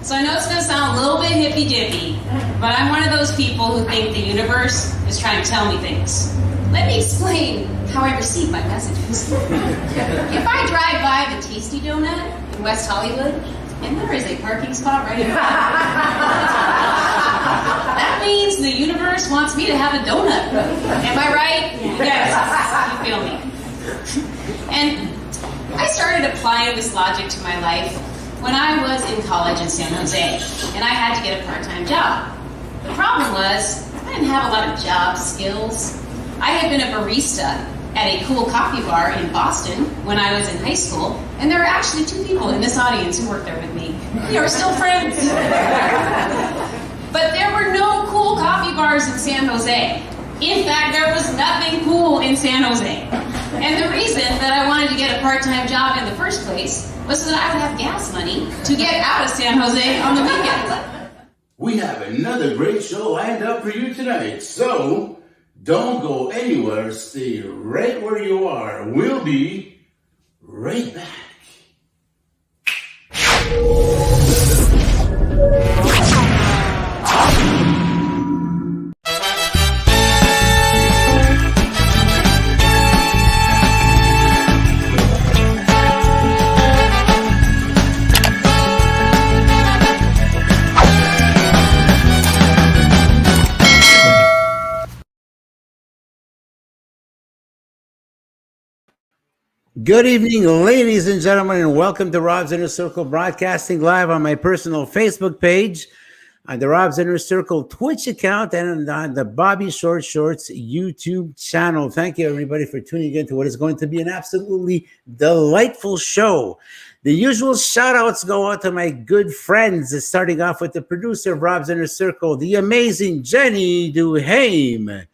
So I know it's going to sound a little bit hippy-dippy, but I'm one of those people who think the universe is trying to tell me things. Let me explain how I receive my messages. If I drive by the Tasty Donut in West Hollywood, and there is a parking spot right in front of me, that means the universe wants me to have a donut. Am I right? Yes, you feel me. And I started applying this logic to my life when I was in college in San Jose, and I had to get a part-time job. The problem was, I didn't have a lot of job skills. I had been a barista at a cool coffee bar in Boston when I was in high school, and there were actually 2 people in this audience who worked there with me. We are still friends. But there were no cool coffee bars in San Jose. In fact, there was nothing cool in San Jose. And the reason that I wanted to get a part-time job in the first place was so that I would have gas money to get out of San Jose on the weekends. We have another great show lined up for you tonight, so don't go anywhere. Stay right where you are. We'll be right back. Good evening, ladies and gentlemen, and welcome to Rob's Inner Circle, broadcasting live on my personal Facebook page, on the Rob's Inner Circle Twitch account, and on the Bobby Short Shorts YouTube channel. Thank you, everybody, for tuning in to what is going to be an absolutely delightful show. The usual shout-outs go out to my good friends, starting off with the producer of Rob's Inner Circle, the amazing Jenny Duhame,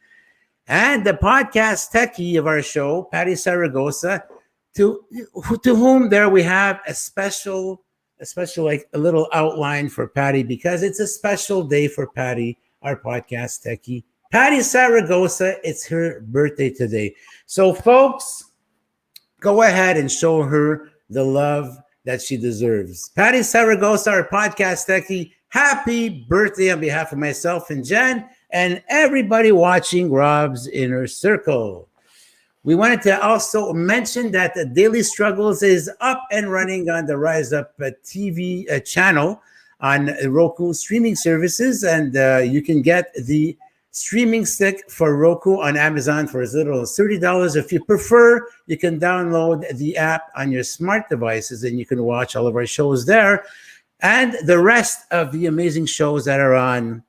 and the podcast techie of our show, Patty Saragosa, to whom there we have a special like a little outline for Patty, because it's a special day for Patty, our podcast techie. Patty Saragosa, it's her birthday today. So folks, go ahead and show her the love that she deserves. Patty Saragosa, our podcast techie, happy birthday on behalf of myself and Jen and everybody watching Rob's Inner Circle. We wanted to also mention that the Daily Struggles is up and running on the Rise Up TV channel on Roku streaming services, and you can get the streaming stick for Roku on Amazon for as little as $30. If you prefer, you can download the app on your smart devices, and you can watch all of our shows there and the rest of the amazing shows that are on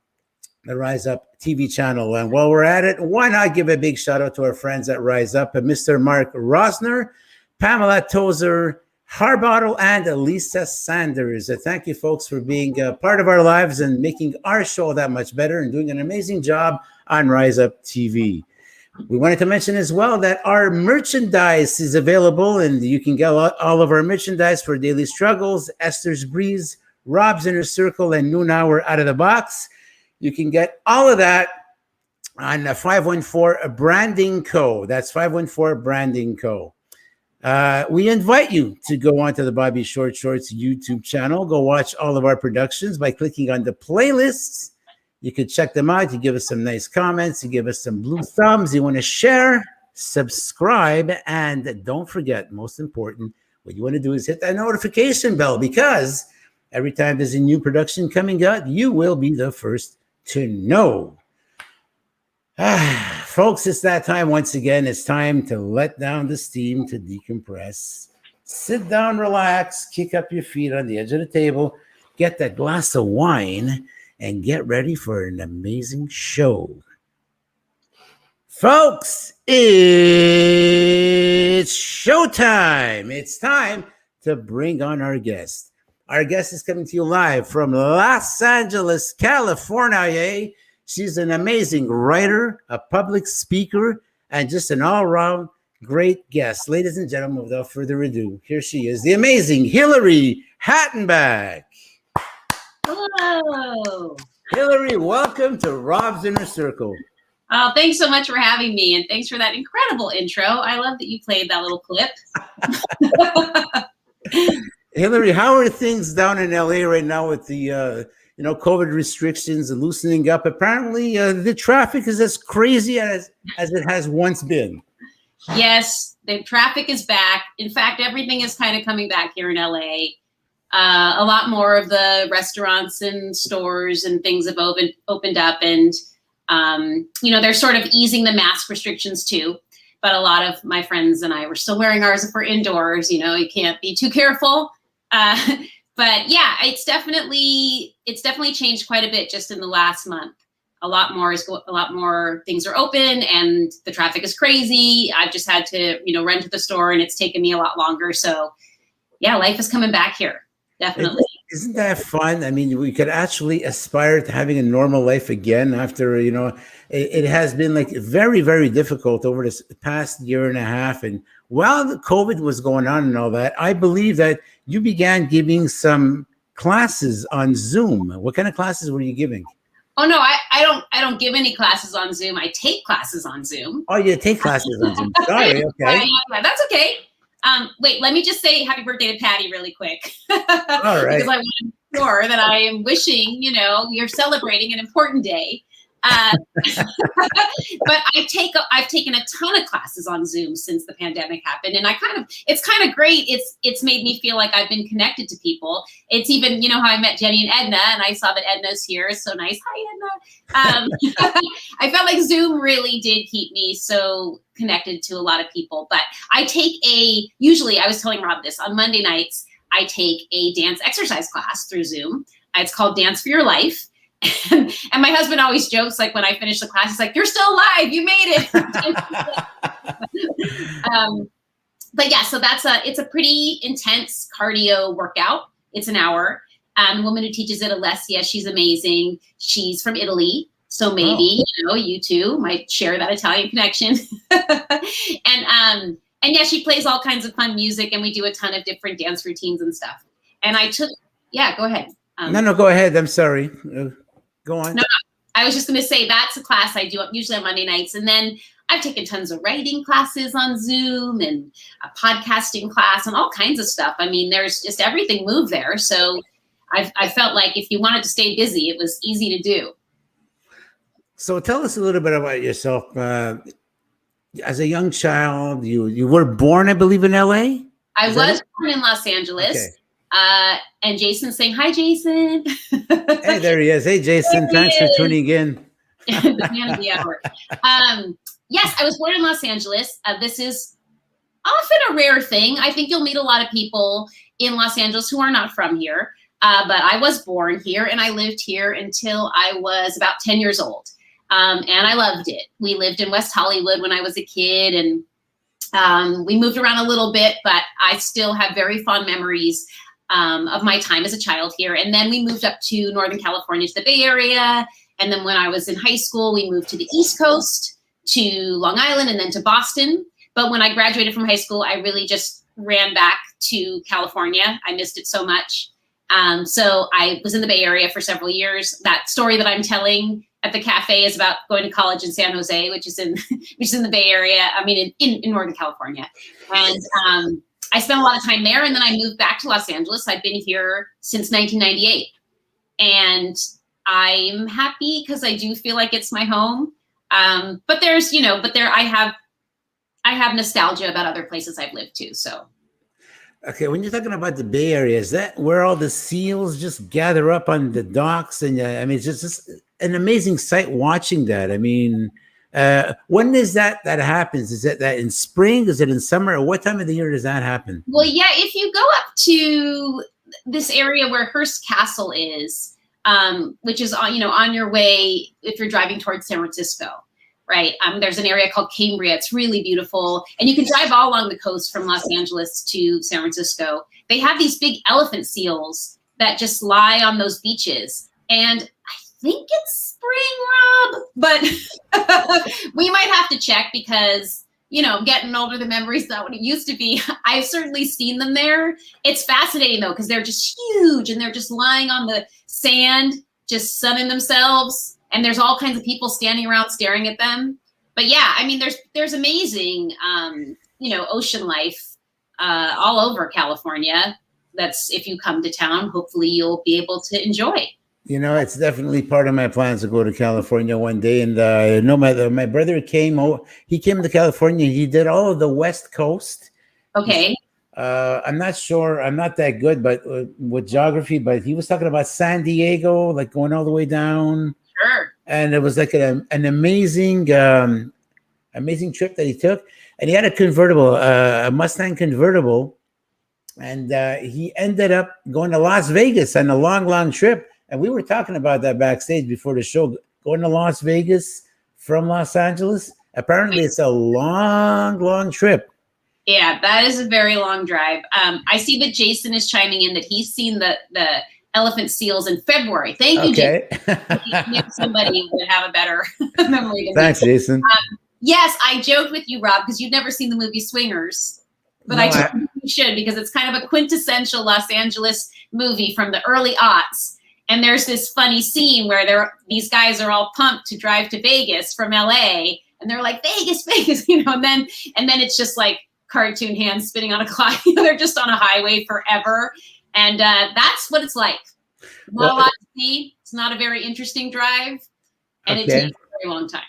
the Rise Up TV channel. And while we're at it, why not give a big shout out to our friends at Rise Up, Mr. Mark Rosner, Pamela Tozer, Harbottle, and Lisa Sanders. Thank you, folks, for being part of our lives and making our show that much better and doing an amazing job on Rise Up TV. We wanted to mention as well that our merchandise is available, and you can get all of our merchandise for Daily Struggles, Esther's Breeze, Rob's Inner Circle, and Noon Hour Out of the Box. You can get all of that on 514 Branding Co. That's 514 Branding Co. We invite you to go onto the Bobby Short Shorts YouTube channel. Go watch all of our productions by clicking on the playlists. You can check them out. You give us some nice comments. You give us some blue thumbs. You want to share, subscribe, and don't forget, most important, what you want to do is hit that notification bell, because every time there's a new production coming out, you will be the first to know. Folks, it's that time once again. It's time to let down the steam, to decompress. Sit down, relax, kick up your feet on the edge of the table, get that glass of wine, and get ready for an amazing show. Folks, it's showtime. It's time to bring on our guest. Our guest is coming to you live from Los Angeles, California. She's an amazing writer, a public speaker, and just an all-around great guest. Ladies and gentlemen, without further ado, here she is, the amazing Hilary Hattenbach. Hello. Hilary, welcome to Rob's Inner Circle. Oh, thanks so much for having me, and thanks for that incredible intro. I love that you played that little clip. Hilary, how are things down in LA right now with the COVID restrictions and loosening up? Apparently, the traffic is as crazy as it has once been. Yes, the traffic is back. In fact, everything is kind of coming back here in LA. A lot more of the restaurants and stores and things have opened up, and they're sort of easing the mask restrictions too. But a lot of my friends and I were still wearing ours if we're indoors. You can't be too careful. But yeah, it's definitely changed quite a bit just in the last month. A lot more things are open, and the traffic is crazy. I've just had to run to the store, and it's taken me a lot longer. So yeah, life is coming back here. Definitely. Isn't that fun? I mean, we could actually aspire to having a normal life again after, it has been like very, very difficult over this past year and a half. And while the COVID was going on and all that, I believe that you began giving some classes on Zoom. What kind of classes were you giving? Oh no, I don't give any classes on Zoom. I take classes on Zoom. Oh, you take classes on Zoom. Sorry, okay. That's okay. Wait, let me just say happy birthday to Patty really quick. All right. Because I want to make sure that I am wishing, you're celebrating an important day. But I've taken a ton of classes on Zoom since the pandemic happened, and it's kind of great. It's made me feel like I've been connected to people. It's even, how I met Jenny and Edna, and I saw that Edna's here. It's so nice. Hi, Edna. I felt like Zoom really did keep me so connected to a lot of people. But usually I was telling Rob this, on Monday nights, I take a dance exercise class through Zoom. It's called Dance for Your Life. And my husband always jokes, like when I finish the class, he's like, "You're still alive, you made it." But yeah, so it's a pretty intense cardio workout. It's an hour. The woman who teaches it, Alessia, she's amazing. She's from Italy, so maybe you two might share that Italian connection. And yeah, she plays all kinds of fun music, and we do a ton of different dance routines and stuff. And go ahead. No, go ahead. I'm sorry. Go on. No, I was just going to say that's a class I do usually on Monday nights. And then I've taken tons of writing classes on Zoom and a podcasting class and all kinds of stuff. I mean, there's just everything moved there. So I felt like if you wanted to stay busy, it was easy to do. So tell us a little bit about yourself. As a young child, you were born, I believe, in LA? I was born in Los Angeles. Okay. And Jason's saying, "Hi, Jason." Hey, there he is. Hey, Jason. Thanks for tuning in. The man of the hour. Yes, I was born in Los Angeles. This is often a rare thing. I think you'll meet a lot of people in Los Angeles who are not from here. But I was born here, and I lived here until I was about 10 years old. And I loved it. We lived in West Hollywood when I was a kid, and we moved around a little bit, but I still have very fond memories of my time as a child here. And then we moved up to Northern California, to the Bay Area. And then when I was in high school, we moved to the East Coast, to Long Island, and then to Boston. But when I graduated from high school, I really just ran back to California. I missed it so much. So I was in the Bay Area for several years. That story that I'm telling at the cafe is about going to college in San Jose, which is in the Bay Area. I mean, in Northern California. And I spent a lot of time there, and then I moved back to Los Angeles. I've been here since 1998, and I'm happy because I do feel like it's my home. But I have nostalgia about other places I've lived too. So. Okay, when you're talking about the Bay Area, is that where all the seals just gather up on the docks? And I mean, it's just an amazing sight watching that. I mean, when is that happens? Is it that in spring? Is it in summer? Or what time of the year does that happen? Well, yeah, if you go up to this area where Hearst Castle is, which is on your way if you're driving towards San Francisco, right? There's an area called Cambria. It's really beautiful, and you can drive all along the coast from Los Angeles to San Francisco. They have these big elephant seals that just lie on those beaches, and I think it's spring, Rob, but we might have to check because, getting older, the memories not what it used to be. I've certainly seen them there. It's fascinating though, because they're just huge and they're just lying on the sand, just sunning themselves. And there's all kinds of people standing around staring at them. But yeah, I mean, there's amazing, ocean life all over California. that's, if you come to town, hopefully you'll be able to enjoy. You know, it's definitely part of my plans to go to California one day. And I know my brother came. He came to California. He did all of the West Coast. Okay. I'm not sure. I'm not that good, but with geography. But he was talking about San Diego, like going all the way down. Sure. And it was like an amazing, amazing trip that he took. And he had a convertible, a Mustang convertible, and he ended up going to Las Vegas on a long, long trip. And we were talking about that backstage before the show, going to Las Vegas from Los Angeles. Apparently, it's a long, long trip. Yeah, that is a very long drive. I see that Jason is chiming in that he's seen the elephant seals in February. Thank you, Okay. Jason. Somebody would have a better memory than Thanks, me. Jason. Yes, I joked with you, Rob, because you've never seen the movie Swingers. But No, I told you you should, because it's kind of a quintessential Los Angeles movie from the early aughts. And there's this funny scene where these guys are all pumped to drive to Vegas from LA, and they're like, Vegas, Vegas, and then it's just like cartoon hands spinning on a clock. They're just on a highway forever. And that's what it's like. Not a lot to see. It's not a very interesting drive. And it takes a very long time.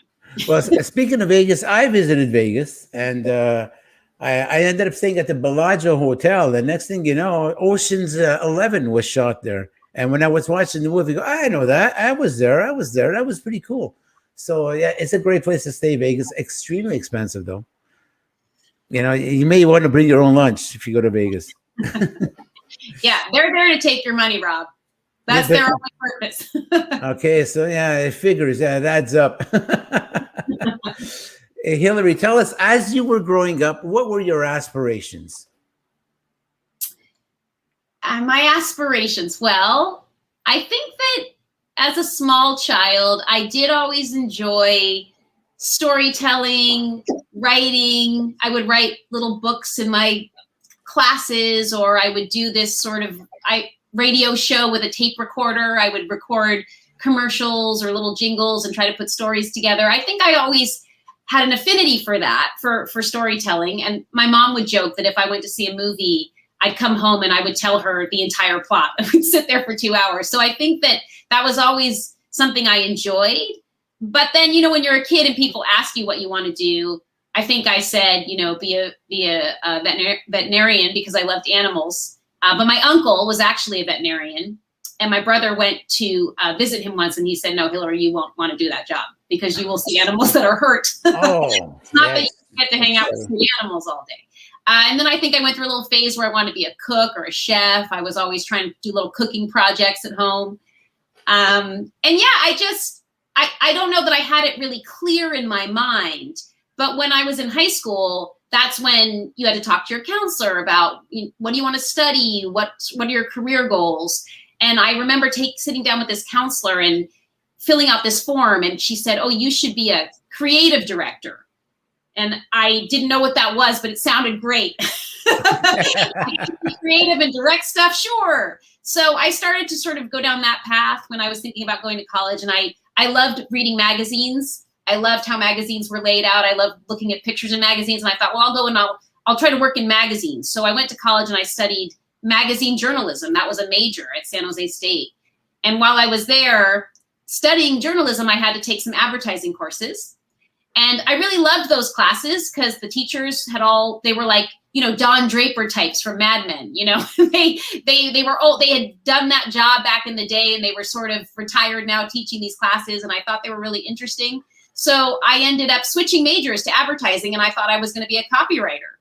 Well, speaking of Vegas, I visited Vegas, and I ended up staying at the Bellagio Hotel. The next thing you know, Ocean's 11 was shot there. And when I was watching the movie, I know that. I was there. That was pretty cool. So, yeah, it's a great place to stay, Vegas. Extremely expensive, though. You know, you may want to bring your own lunch if you go to Vegas. Yeah, they're there to take your money, Rob. That's their only purpose. Okay, so, yeah, it figures. Yeah, it adds up. Hey, Hilary, tell us, as you were growing up, what were your aspirations? My aspirations. Well, I think that as a small child, I did always enjoy storytelling, writing. I would write little books in my classes, or I would do this sort of radio show with a tape recorder. I would record commercials or little jingles and try to put stories together. I think I always had an affinity for that, for storytelling. And my mom would joke that if I went to see a movie, I'd come home and I would tell her the entire plot. I would sit there for 2 hours. So I think that was always something I enjoyed. But then, when you're a kid and people ask you what you want to do, I think I said, be a veterinarian, because I loved animals. But my uncle was actually a veterinarian, and my brother went to visit him once, and he said, no, Hilary, you won't want to do that job, because you will see animals that are hurt. Oh, it's not that you get to hang out with the animals all day. And then I think I went through a little phase where I wanted to be a cook or a chef. I was always trying to do little cooking projects at home. And yeah, I don't know that I had it really clear in my mind. But when I was in high school, that's when you had to talk to your counselor about what do you want to study? What are your career goals? And I remember sitting down with this counselor and filling out this form. And she said, oh, you should be a creative director. And I didn't know what that was, but it sounded great. Creative and direct stuff, sure. So I started to sort of go down that path when I was thinking about going to college. And I loved reading magazines. I loved how magazines were laid out. I loved looking at pictures in magazines. And I thought, well, I'll go and I'll try to work in magazines. So I went to college and I studied magazine journalism. That was a major at San Jose State. And while I was there studying journalism, I had to take some advertising courses. And I really loved those classes because the teachers they were like, Don Draper types from Mad Men, they were old. They had done that job back in the day and they were sort of retired now teaching these classes. And I thought they were really interesting. So I ended up switching majors to advertising, and I thought I was going to be a copywriter.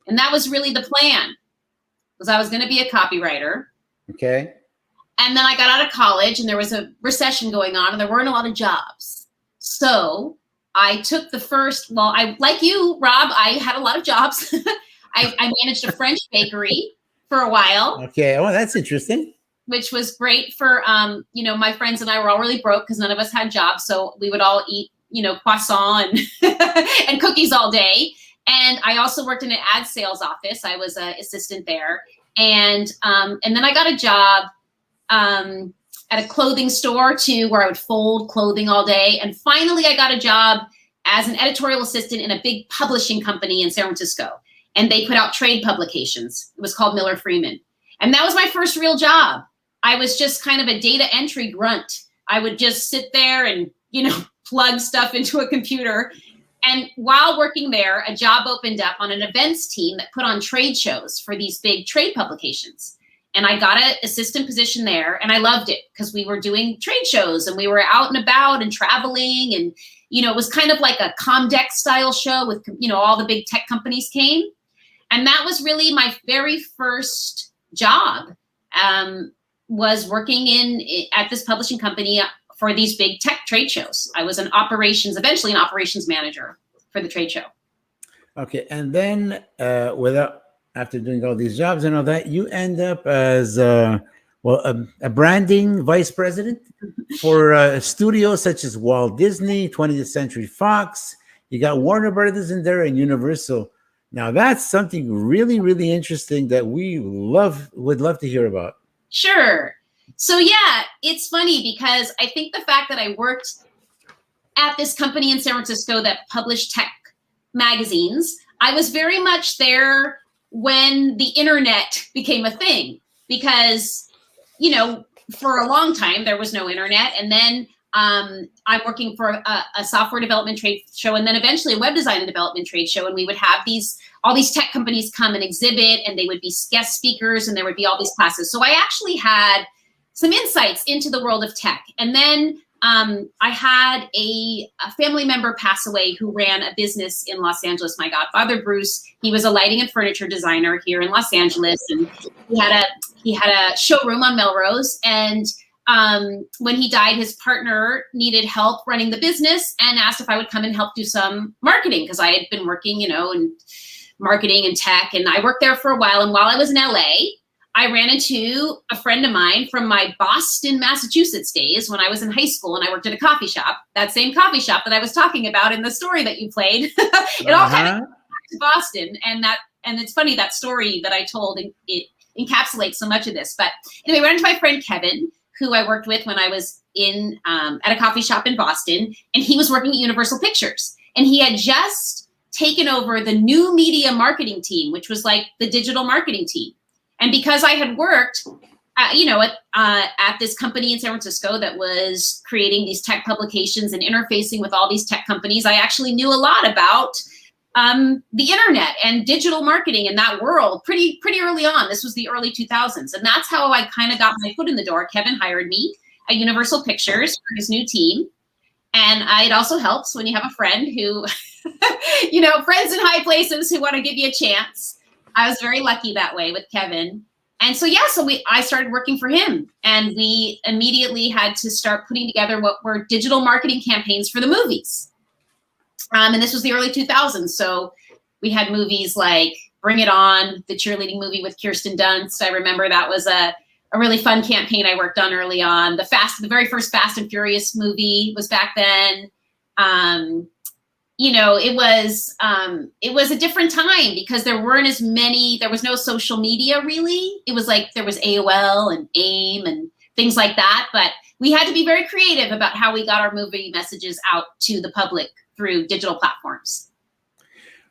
And that was really the plan, was I was going to be a copywriter. Okay. And then I got out of college and there was a recession going on and there weren't a lot of jobs. So I took like you, Rob, I had a lot of jobs. I managed a French bakery for a while. Okay. Oh, that's interesting. Which was great for, my friends and I were all really broke because none of us had jobs. So we would all eat, croissant and, and cookies all day. And I also worked in an ad sales office. I was an assistant there. And then I got a job at a clothing store too, where I would fold clothing all day. And finally I got a job as an editorial assistant in a big publishing company in San Francisco. And they put out trade publications. It was called Miller Freeman. And that was my first real job. I was just kind of a data entry grunt. I would just sit there and, plug stuff into a computer. And while working there, a job opened up on an events team that put on trade shows for these big trade publications. And I got an assistant position there, and I loved it because we were doing trade shows and we were out and about and traveling. And, it was kind of like a Comdeck style show with, all the big tech companies came. And that was really my very first job, was working at this publishing company for these big tech trade shows. I was eventually an operations manager for the trade show. Okay. And then after doing all these jobs and all that, you end up as a branding vice president for studios such as Walt Disney, 20th Century Fox. You got Warner Brothers in there and Universal. Now that's something really, really interesting that we would love to hear about. Sure. So yeah, it's funny because I think the fact that I worked at this company in San Francisco that published tech magazines, I was very much there when the internet became a thing, because, for a long time there was no internet. And then I'm working for a software development trade show, and then eventually a web design and development trade show. And we would have all these tech companies come and exhibit, and they would be guest speakers, and there would be all these classes. So I actually had some insights into the world of tech. And then I had a family member pass away who ran a business in Los Angeles. My godfather, Bruce, he was a lighting and furniture designer here in Los Angeles. And he had a showroom on Melrose. And when he died, his partner needed help running the business and asked if I would come and help do some marketing, because I had been working, in marketing and tech. And I worked there for a while. And while I was in LA, I ran into a friend of mine from my Boston, Massachusetts days when I was in high school, and I worked at a coffee shop, that same coffee shop that I was talking about in the story that you played. It all kind of back to Boston. And it's funny, that story that I told, it encapsulates so much of this. But anyway, I ran into my friend Kevin, who I worked with when I was at a coffee shop in Boston, and he was working at Universal Pictures. And he had just taken over the new media marketing team, which was like the digital marketing team. And because I had worked, at this company in San Francisco that was creating these tech publications and interfacing with all these tech companies, I actually knew a lot about the internet and digital marketing in that world pretty early on. This was the early 2000s. And that's how I kind of got my foot in the door. Kevin hired me at Universal Pictures for his new team. And it also helps when you have a friend who, friends in high places who want to give you a chance. I was very lucky that way with Kevin. And so I started working for him, and we immediately had to start putting together what were digital marketing campaigns for the movies. And this was the early 2000s. So we had movies like Bring It On, the cheerleading movie with Kirsten Dunst. I remember that was a really fun campaign I worked on early on. The very first Fast and Furious movie was back then. It was a different time because there was no social media really. It was like there was AOL and AIM and things like that. But we had to be very creative about how we got our movie messages out to the public through digital platforms.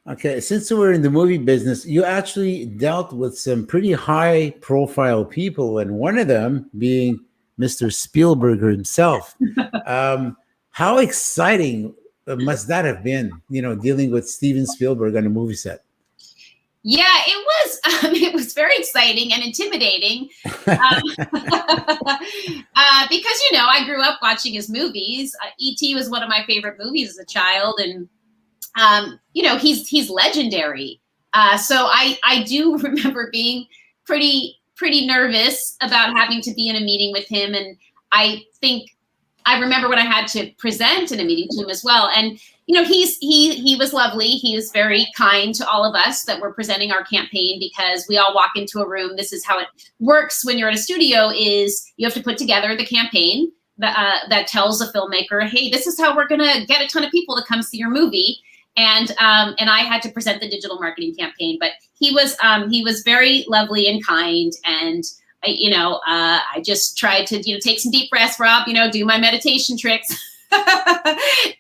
Okay, since we're in the movie business, you actually dealt with some pretty high profile people, and one of them being Mr. Spielberg himself. How exciting must that have been, dealing with Steven Spielberg on a movie set? Yeah, it was very exciting and intimidating because, I grew up watching his movies. E.T. was one of my favorite movies as a child. And, he's legendary. So I do remember being pretty nervous about having to be in a meeting with him. And I remember when I had to present in a meeting to him as well. And, he was lovely. He is very kind to all of us that were presenting our campaign, because we all walk into a room. This is how it works when you're in a studio: is you have to put together the campaign that tells a filmmaker, hey, this is how we're going to get a ton of people to come see your movie. And I had to present the digital marketing campaign, but he was very lovely and kind. And I just tried to, take some deep breaths, Rob, do my meditation tricks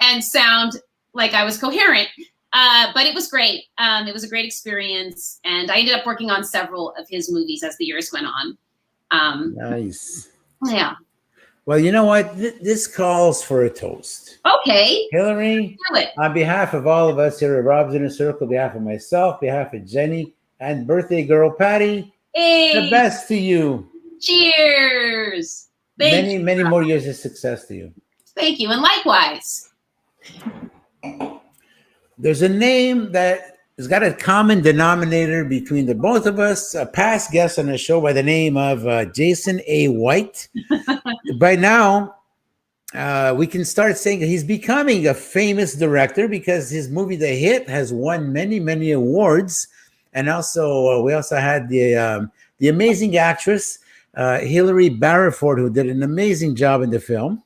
and sound like I was coherent. But it was great. It was a great experience. And I ended up working on several of his movies as the years went on. Nice. Yeah. Well, you know what? This calls for a toast. Okay. Hilary, Do it. on behalf of all of us here at Rob's Inner Circle, on behalf of myself, behalf of Jenny, and birthday girl Patty, Hey. the best to you. Cheers. Many more years of success to you. Thank you. And likewise. There's a name that has got a common denominator between the both of us, a past guest on the show by the name of Jason A. White. By now, we can start saying that he's becoming a famous director because his movie, The Hit, has won many awards. And also, we also had the amazing actress, Hilary Barriford, who did an amazing job in the film.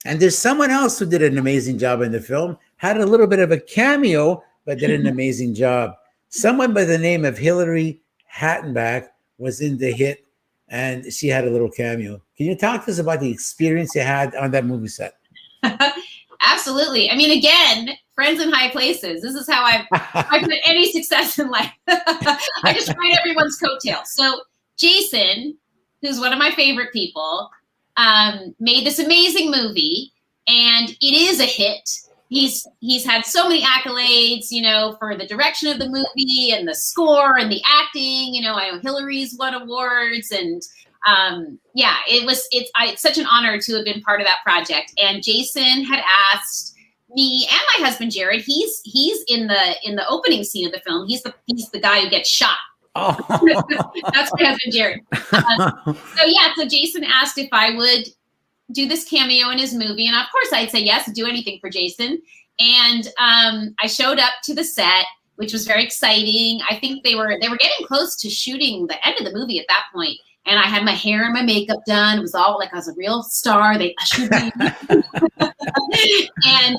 And there's someone else who did an amazing job in the film, had a little bit of a cameo, but did an amazing job. Someone by the name of Hilary Hattenbach was in The Hit, and she had a little cameo. Can you talk to us about the experience you had on that movie set? Absolutely. I mean, again, friends in high places. This is how I've had any success in life. I just ride everyone's coattails. So Jason, who's one of my favorite people, made this amazing movie, and it is a hit. He's had so many accolades, you know, for the direction of the movie and the score and the acting. You know, I know Hilary's won awards, and it's such an honor to have been part of that project. And Jason had asked me and my husband Jared. He's in the opening scene of the film. He's the guy who gets shot. Oh. That's my husband Jared. So Jason asked if I would do this cameo in his movie, and of course I'd say yes, do anything for Jason. And I showed up to the set, which was very exciting. I think they were getting close to shooting the end of the movie at that point. And I had my hair and my makeup done. It was all like I was a real star. They ushered me. And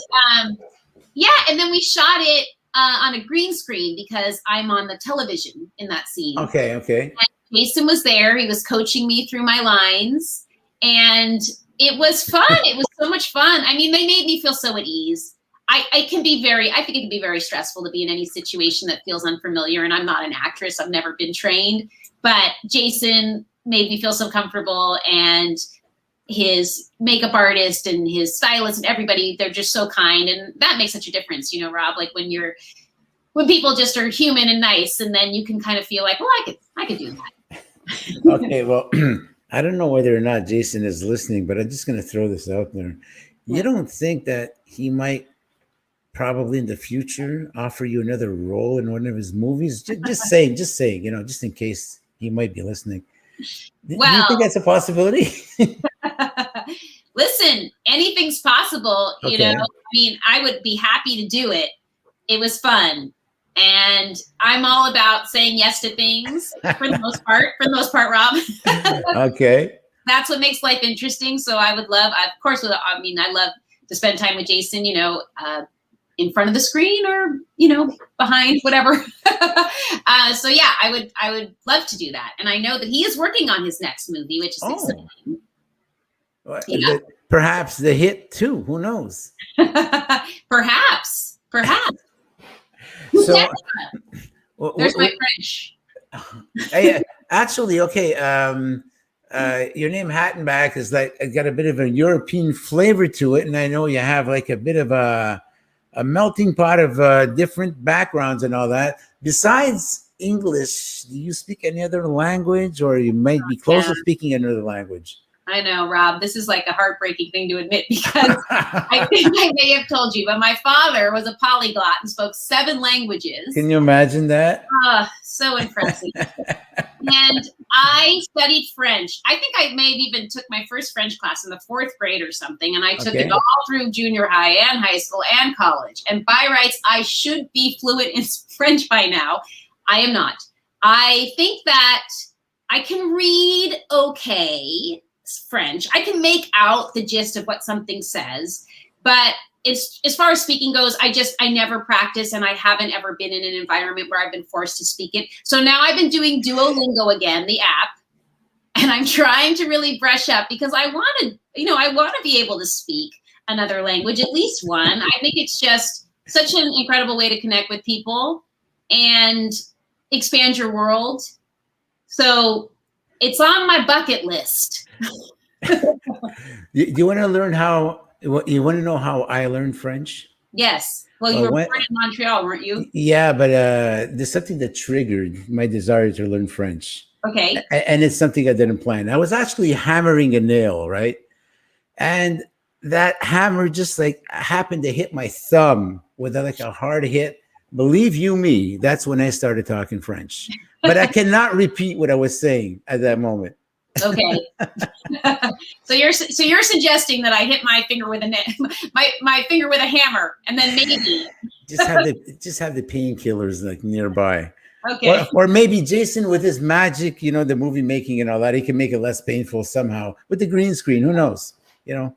then we shot it on a green screen because I'm on the television in that scene. Okay. And Jason was there. He was coaching me through my lines, and it was fun. It was so much fun. I mean, they made me feel so at ease. I think it can be very stressful to be in any situation that feels unfamiliar. And I'm not an actress. I've never been trained, but Jason made me feel so comfortable, and his makeup artist and his stylist and everybody, they're just so kind. And that makes such a difference, you know, Rob, like when people just are human and nice, and then you can kind of feel like, well, I could do that. Okay. Well, I don't know whether or not Jason is listening, but I'm just going to throw this out there. You don't think that he might probably in the future offer you another role in one of his movies? Just saying, you know, just in case he might be listening. Do you think that's a possibility? Listen, anything's possible. Okay. You know, I mean, I would be happy to do it. It was fun. And I'm all about saying yes to things for the most part, Rob. Okay. That's what makes life interesting. So I would love, I love to spend time with Jason, you know, in front of the screen or, you know, behind, whatever. I would love to do that. And I know that he is working on his next movie, which is exciting. Yeah. Perhaps The Hit too. Who knows? Perhaps. So, there's my French. Actually, okay. Your name Hattenbach is like got a bit of a European flavor to it, and I know you have like a bit of a melting pot of different backgrounds and all that. Besides English, do you speak any other language, or you might be close to speaking another language? I know, Rob, this is like a heartbreaking thing to admit because I think I may have told you, but my father was a polyglot and spoke 7 languages. Can you imagine that? So impressive. And I studied French. I think I may have even took my first French class in the 4th grade or something. And I took it all through junior high and high school and college. And by rights, I should be fluent in French by now. I am not. I think that I can read okay French. I can make out the gist of what something says, but it's, as far as speaking goes, I never practice, and I haven't ever been in an environment where I've been forced to speak it. So now I've been doing Duolingo again, the app, and I'm trying to really brush up because I want to be able to speak another language, at least one. I think it's just such an incredible way to connect with people and expand your world. So it's on my bucket list. Do you want to learn how? You want to know how I learned French? Yes. Well, you were born in Montreal, weren't you? Yeah, but there's something that triggered my desire to learn French. Okay. And it's something I didn't plan. I was actually hammering a nail, right? And that hammer just like happened to hit my thumb with like a hard hit. Believe you me, that's when I started talking French. But I cannot repeat what I was saying at that moment. Okay. So you're suggesting that I hit my finger with my finger with a hammer, and then maybe just have the painkillers like nearby. Okay. Or maybe Jason with his magic, you know, the movie making and all that, he can make it less painful somehow with the green screen. Who knows? You know.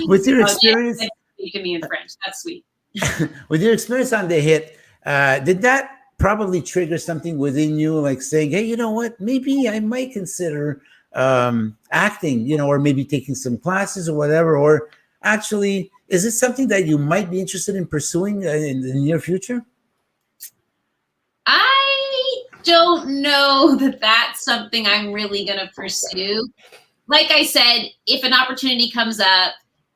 With your experience, you can be in French. That's sweet. With your experience on the hit, did that probably trigger something within you, like saying, hey, you know what, maybe I might consider acting, you know, or maybe taking some classes or whatever, or actually, is it something that you might be interested in pursuing in the near future? I don't know that that's something I'm really going to pursue. Like I said, if an opportunity comes up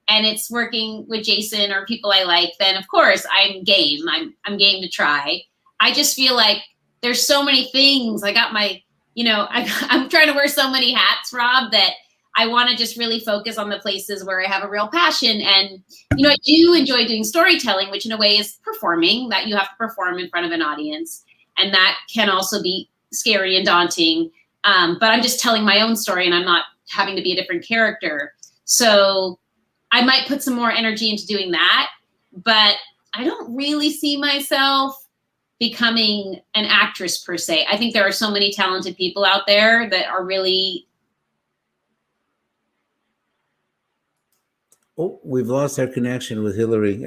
and it's working with Jason or people I like, then of course I'm game. I'm game to try. I just feel like there's so many things. I got my, you know, I'm trying to wear so many hats, Rob, that I want to just really focus on the places where I have a real passion. And, you know, I do enjoy doing storytelling, which in a way is performing, that you have to perform in front of an audience. And that can also be scary and daunting. But I'm just telling my own story and I'm not having to be a different character. So I might put some more energy into doing that, but I don't really see myself becoming an actress per se. I think there are so many talented people out there that are really. Oh, we've lost our connection with Hilary.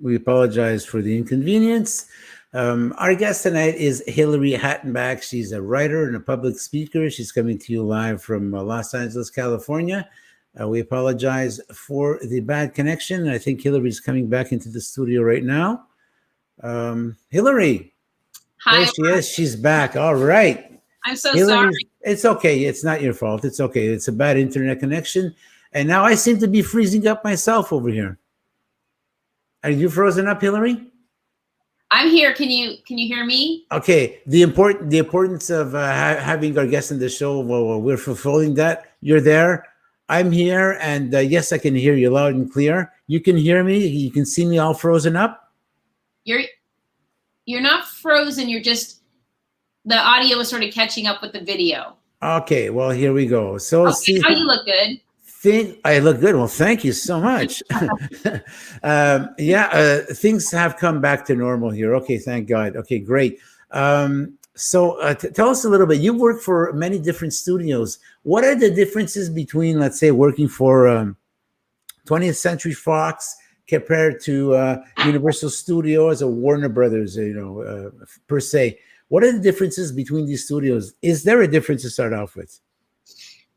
We apologize for the inconvenience. Our guest tonight is Hilary Hattenbach. She's a writer and a public speaker. She's coming to you live from Los Angeles, California. We apologize for the bad connection. I think Hilary's coming back into the studio right now. Hilary. Hi. There she is. She's back. All right. I'm so sorry. It's okay. It's not your fault. It's okay. It's a bad internet connection. And now I seem to be freezing up myself over here. Are you frozen up, Hilary? I'm here. Can you hear me? Okay. The importance of having our guests on the show. Well, we're fulfilling that. You're there. I'm here, and yes, I can hear you loud and clear. You can hear me. You can see me all frozen up. You're not frozen. You're just, the audio is sort of catching up with the video. Okay. Well, here we go. So okay, see, now you look good. I look good. Well, thank you so much. Things have come back to normal here. Okay, thank God. Okay, great. So tell us a little bit. You work for many different studios. What are the differences between, let's say, working for 20th Century Fox compared to Universal Studios or Warner Brothers, per se? What are the differences between these studios? Is there a difference to start off with?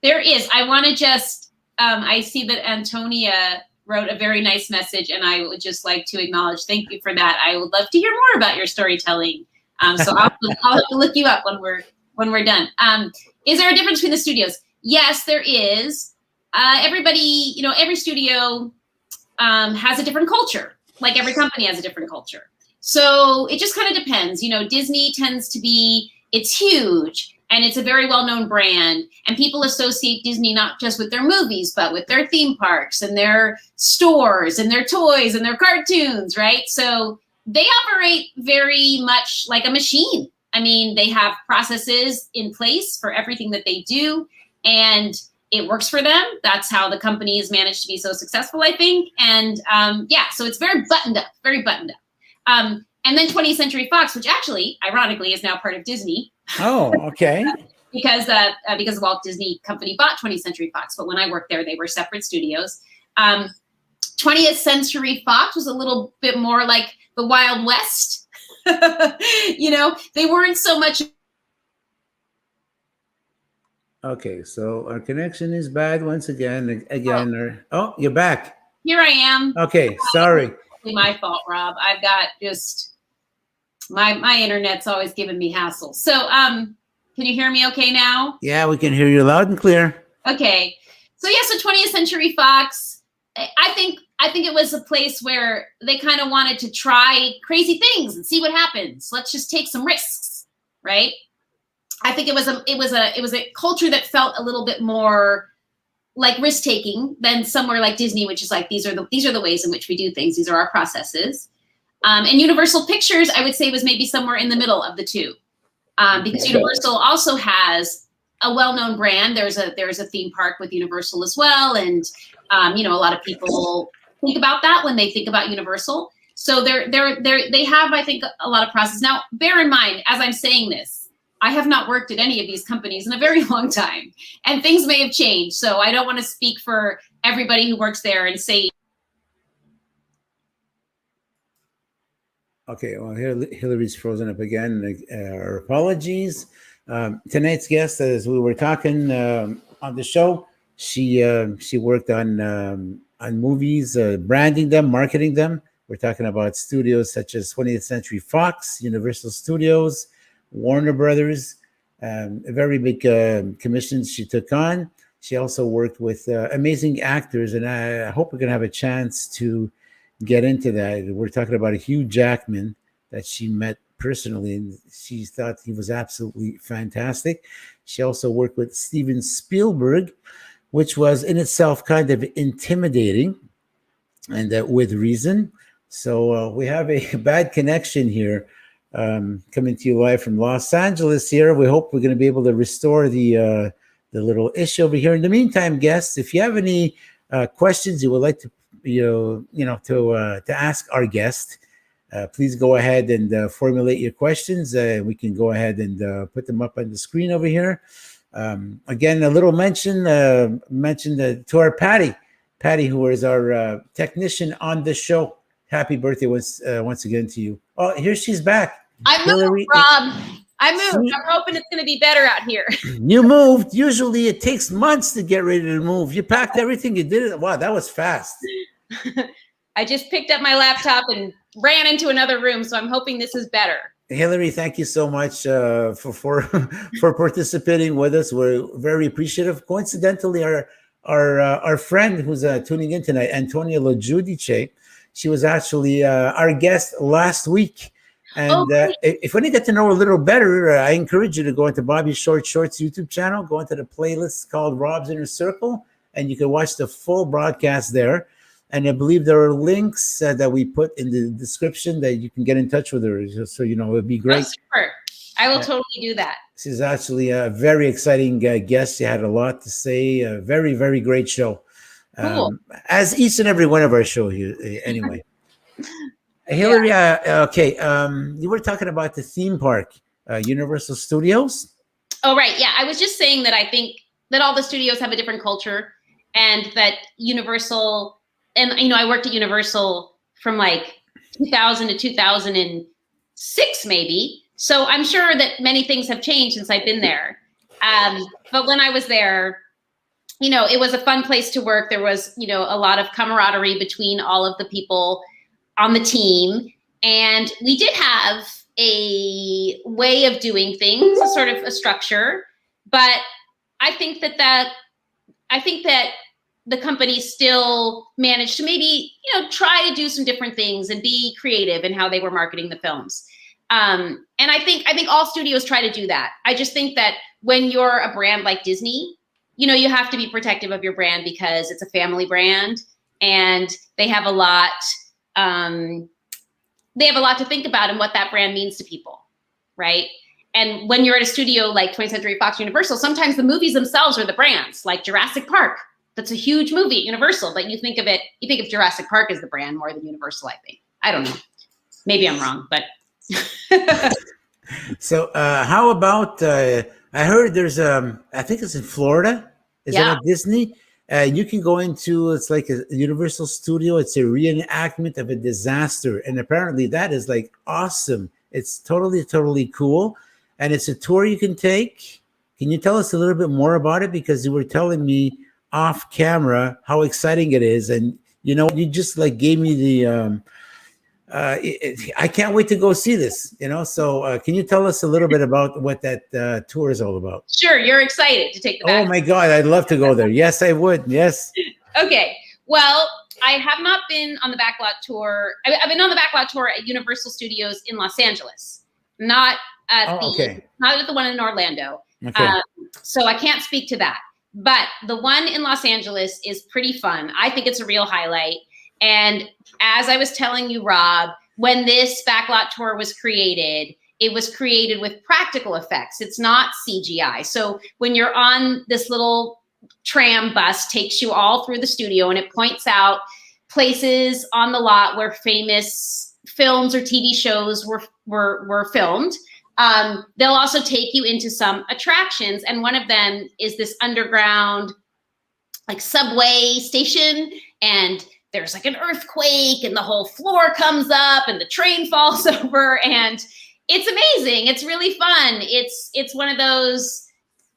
There is. I want to just, I see that Antonia wrote a very nice message, and I would just like to acknowledge, thank you for that. I would love to hear more about your storytelling. So I'll have to look you up when we're done. Is there a difference between the studios? Yes, there is. Everybody, every studio has a different culture. Like every company has a different culture. So it just kind of depends. Disney tends to be, it's huge and it's a very well-known brand, and people associate Disney not just with their movies, but with their theme parks and their stores and their toys and their cartoons, right? So they operate very much like a machine. I mean, they have processes in place for everything that they do, and it works for them. That's how the company has managed to be so successful, I think. And so it's very buttoned up, very buttoned up. And then 20th Century Fox, which actually, ironically, is now part of Disney. Oh, okay. because Walt Disney Company bought 20th Century Fox. But when I worked there, they were separate studios. 20th Century Fox was a little bit more like the Wild West. They weren't so much. Okay, so our connection is bad once again. Oh, you're back. Here I am. Okay, sorry. mostly my fault, Rob. I've got just my internet's always giving me hassle. So, can you hear me okay now? Yeah, we can hear you loud and clear. Okay. So yeah, so 20th Century Fox, I think it was a place where they kind of wanted to try crazy things and see what happens. Let's just take some risks, right? I think it was a culture that felt a little bit more like risk taking than somewhere like Disney, which is like these are the ways in which we do things. These are our processes. And Universal Pictures, I would say, was maybe somewhere in the middle of the two, because Universal also has a well-known brand. There's a theme park with Universal as well, and a lot of people think about that when they think about Universal. So they have, I think, a lot of process. Now, bear in mind, as I'm saying this, I have not worked at any of these companies in a very long time, and things may have changed. So I don't want to speak for everybody who works there and say. Okay, well, Hilary's frozen up again. Our apologies. Tonight's guest, as we were talking on the show, she worked on movies, branding them, marketing them. We're talking about studios such as 20th Century Fox, Universal Studios, Warner Brothers, very big commissions she took on. She also worked with amazing actors, and I hope we're going to have a chance to get into that. We're talking about Hugh Jackman that she met personally, and she thought he was absolutely fantastic. She also worked with Steven Spielberg, which was in itself kind of intimidating, and with reason. So we have a bad connection here, coming to you live from Los Angeles here. We hope we're going to be able to restore the little issue over here. In the meantime, guests, if you have any questions you would like to to ask our guest, please go ahead and formulate your questions. We can go ahead and put them up on the screen over here. Again, a little mention to our Patty, who is our technician on the show. Happy birthday once again to you. Oh, here she's back. I moved, Rob. I moved. I'm hoping it's going to be better out here. You moved. Usually it takes months to get ready to move. You packed everything. You did it. Wow, that was fast. I just picked up my laptop and ran into another room, so I'm hoping this is better. Hilary, thank you so much for participating with us. We're very appreciative. Coincidentally, our friend who's tuning in tonight, Antonia Lojudice, she was actually our guest last week. And if you want to get to know her a little better, I encourage you to go into Bobby Shorts YouTube channel, go into the playlist called Rob's Inner Circle, and you can watch the full broadcast there. And I believe there are links that we put in the description that you can get in touch with her. So, it would be great. Oh, super. I will totally do that. She's actually a very exciting guest. She had a lot to say. A very, very great show. Cool. As each and every one of our show here, anyway. Hilary, you were talking about the theme park, Universal Studios. Oh, right. Yeah, I was just saying that I think that all the studios have a different culture, and that Universal, and I worked at Universal from like 2000 to 2006, maybe. So I'm sure that many things have changed since I've been there. But when I was there, it was a fun place to work. There was, a lot of camaraderie between all of the people on the team. And we did have a way of doing things, a sort of a structure. But I think that the company still managed to maybe, try to do some different things and be creative in how they were marketing the films. And I think all studios try to do that. I just think that when you're a brand like Disney, you have to be protective of your brand because it's a family brand and they have a lot to think about and what that brand means to people, right? And when you're at a studio like 20th Century Fox, Universal, sometimes the movies themselves are the brands, like Jurassic Park. That's a huge movie, Universal, but you think of Jurassic Park as the brand more than Universal, I think. I don't know. Maybe I'm wrong, but. So how about, I heard there's, I think it's in Florida. Is it at Disney? You can go into, it's like a Universal Studio. It's a reenactment of a disaster. And apparently that is like awesome. It's totally, totally cool. And it's a tour you can take. Can you tell us a little bit more about it? Because you were telling me off camera how exciting it is. And, you just like gave me I can't wait to go see this. So can you tell us a little bit about what that tour is all about? Sure, you're excited to take the back. Oh my God, I'd love to go there. Yes, I would. Yes. Okay. Well, I have not been on the Backlot Tour. I've been on the Backlot Tour at Universal Studios in Los Angeles, not at not at the one in Orlando. Okay. So I can't speak to that. But the one in Los Angeles is pretty fun. I think it's a real highlight. And as I was telling you, Rob, when this Backlot Tour was created, it was created with practical effects. It's not CGI. So when you're on this little tram bus, takes you all through the studio, and it points out places on the lot where famous films or TV shows were filmed. They'll also take you into some attractions, and one of them is this underground like subway station, and there's like an earthquake and the whole floor comes up and the train falls over, and it's amazing. It's really fun. It's one of those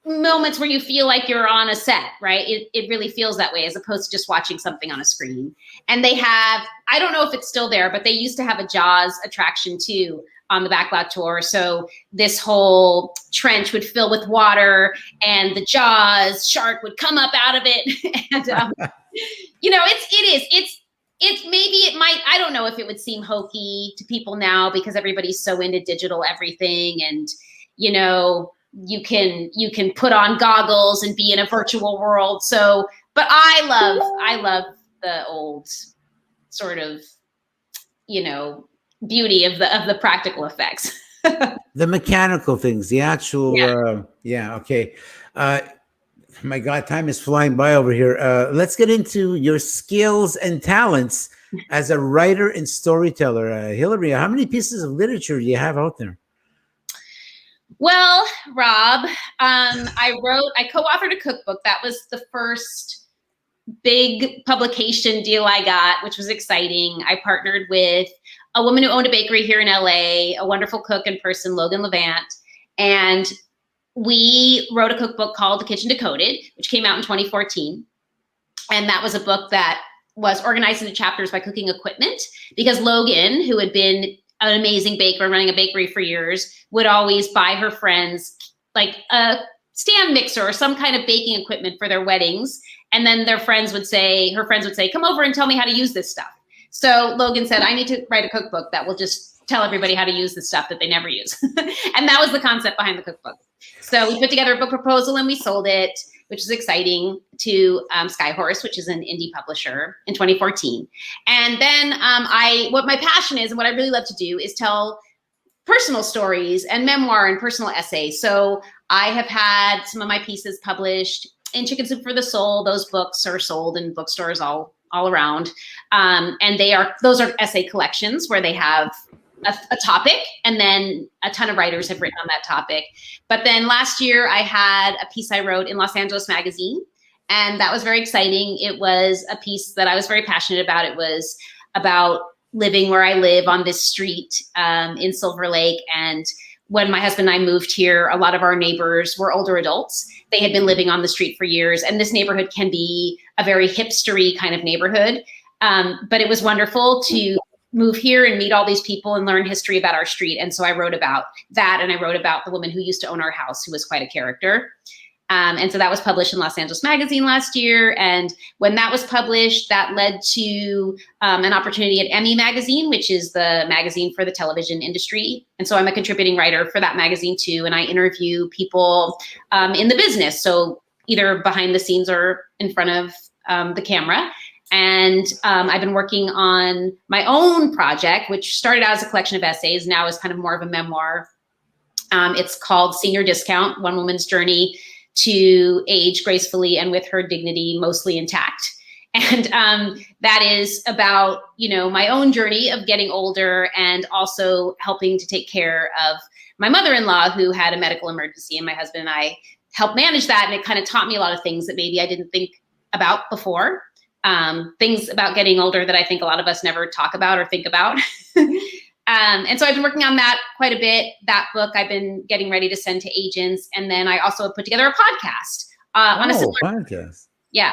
moments where you feel like you're on a set, right? It really feels that way as opposed to just watching something on a screen. And they have, I don't know if it's still there, but they used to have a Jaws attraction too on the Backlot Tour. So this whole trench would fill with water and the Jaws shark would come up out of it. And, it might, I don't know if it would seem hokey to people now because everybody's so into digital everything. And, you can put on goggles and be in a virtual world. So, but I love the old sort of, beauty of the practical effects. The mechanical things, the actual, okay. My God, time is flying by over here. Let's get into your skills and talents as a writer and storyteller. Hilary, how many pieces of literature do you have out there? Well, Rob, I co-authored a cookbook. That was the first big publication deal I got, which was exciting. I partnered with a woman who owned a bakery here in LA, a wonderful cook in person, Logan Levant. And we wrote a cookbook called The Kitchen Decoded, which came out in 2014. And that was a book that was organized into chapters by cooking equipment, because Logan, who had been an amazing baker and running a bakery for years, would always buy her friends like a stand mixer or some kind of baking equipment for their weddings. And then her friends would say, come over and tell me how to use this stuff. So Logan said, I need to write a cookbook that will just tell everybody how to use the stuff that they never use. And that was the concept behind the cookbook. So we put together a book proposal and we sold it, which is exciting, to Skyhorse, which is an indie publisher, in 2014. And then what my passion is and what I really love to do is tell personal stories and memoir and personal essays. So I have had some of my pieces published in Chicken Soup for the Soul. Those books are sold in bookstores all around. And those are essay collections where they have a topic, and then a ton of writers have written on that topic. But then last year I had a piece I wrote in Los Angeles Magazine, and that was very exciting. It was a piece that I was very passionate about. It was about living where I live on this street in Silver Lake. And when my husband and I moved here, a lot of our neighbors were older adults. They had been living on the street for years. And this neighborhood can be a very hipstery kind of neighborhood. But it was wonderful to move here and meet all these people and learn history about our street. And so I wrote about that. And I wrote about the woman who used to own our house, who was quite a character. And so that was published in Los Angeles Magazine last year. And when that was published, that led to an opportunity at Emmy Magazine, which is the magazine for the television industry. And so I'm a contributing writer for that magazine too. And I interview people in the business, so either behind the scenes or in front of the camera. And I've been working on my own project, which started out as a collection of essays, now is kind of more of a memoir. It's called Senior Discount: One Woman's Journey to Age Gracefully and with Her Dignity Mostly Intact. And that is about, my own journey of getting older, and also helping to take care of my mother-in-law, who had a medical emergency, and my husband and I helped manage that. And it kind of taught me a lot of things that maybe I didn't think about before. Things about getting older that I think a lot of us never talk about or think about. And so I've been working on that quite a bit. That book I've been getting ready to send to agents. And then I also put together a podcast on a similar podcast. Yeah.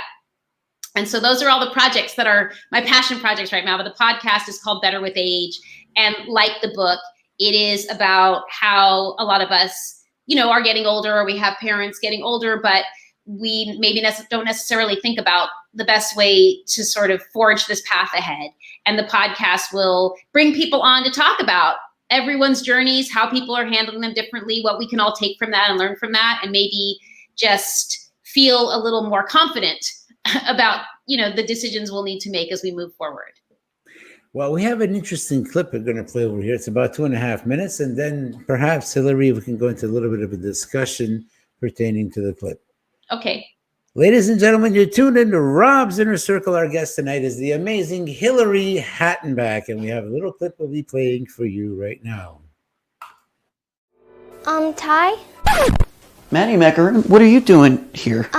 And so those are all the projects that are my passion projects right now. But the podcast is called Better with Age. And like the book, it is about how a lot of us, are getting older, or we have parents getting older, but we maybe don't necessarily think about the best way to sort of forge this path ahead. And the podcast will bring people on to talk about everyone's journeys, how people are handling them differently, what we can all take from that and learn from that, and maybe just feel a little more confident about, the decisions we'll need to make as we move forward. Well, we have an interesting clip we're going to play over here. It's about 2.5 minutes. And then perhaps, Hilary, we can go into a little bit of a discussion pertaining to the clip. Okay. Ladies and gentlemen, you're tuned into Rob's Inner Circle. Our guest tonight is the amazing Hilary Hattenbach. And we have a little clip we'll be playing for you right now. Ty? Maddie Macaron, what are you doing here?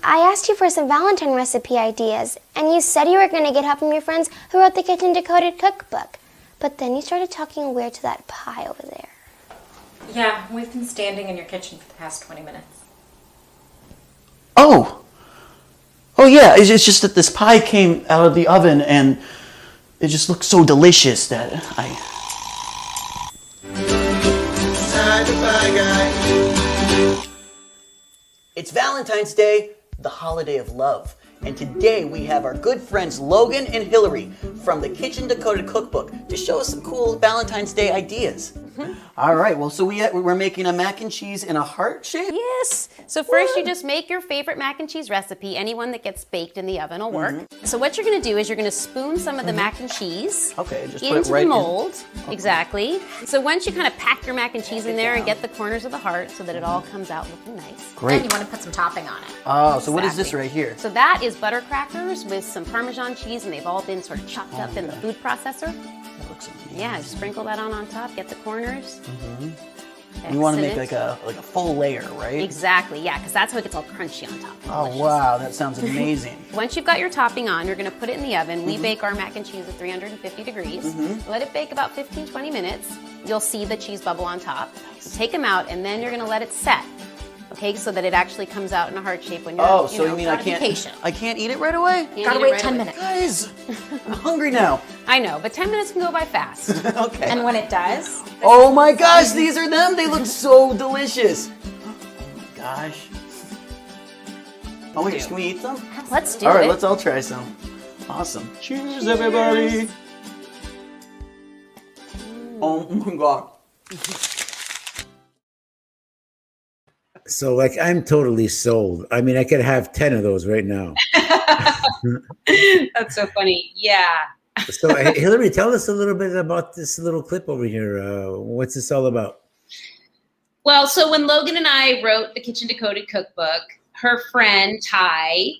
I asked you for some Valentine recipe ideas, and you said you were going to get help from your friends who wrote the Kitchen Decoded Cookbook. But then you started talking weird to that pie over there. Yeah, we've been standing in your kitchen for the past 20 minutes. Oh yeah, it's just that this pie came out of the oven and it just looked so delicious that It's Valentine's Day, the holiday of love. And today we have our good friends Logan and Hilary from the Kitchen Decoded Cookbook to show us some cool Valentine's Day ideas. All right, well, so we're making a mac and cheese in a heart shape? Yes. So first you just make your favorite mac and cheese recipe. Anyone that gets baked in the oven will work. So what you're going to do is you're going to spoon some of the mac and cheese Okay, just put into it right the mold. in. Exactly. So once you kind of pack your mac and cheese in there and get the corners of the heart so that it all comes out looking nice. Great. And you want to put some topping on it. Oh, so what is this right here? So that is butter crackers with some Parmesan cheese, and they've all been sort of chopped up in the food processor. That looks amazing. Yeah, just sprinkle that on top, get the corners. You want to make Excellent. like a full layer, right? Exactly, yeah, because that's how it gets all crunchy on top. Oh, Delicious. wow, that sounds amazing. Once you've got your topping on, you're going to put it in the oven. We bake our mac and cheese at 350 degrees. Let it bake about 15-20 minutes. You'll see the cheese bubble on top. So take them out, and then you're going to let it set. Okay, so that it actually comes out in a heart shape when you're You mean I can't eat it right away? You Gotta eat it wait right 10 away. minutes. Guys, I'm hungry now. I know, but 10 minutes can go by fast. Okay. And when it does, Oh my gosh, these are them. They look so delicious. Oh my gosh. Oh my gosh, can we eat some? Let's do All right, it. let's all try some. Awesome. Cheers, everybody. Oh my god. So, I'm totally sold. I mean, I could have 10 of those right now. That's so funny. Yeah. So, Hilary, tell us a little bit about this little clip over here. What's this all about? Well, so when Logan and I wrote the Kitchen Decoded Cookbook, her friend Ty,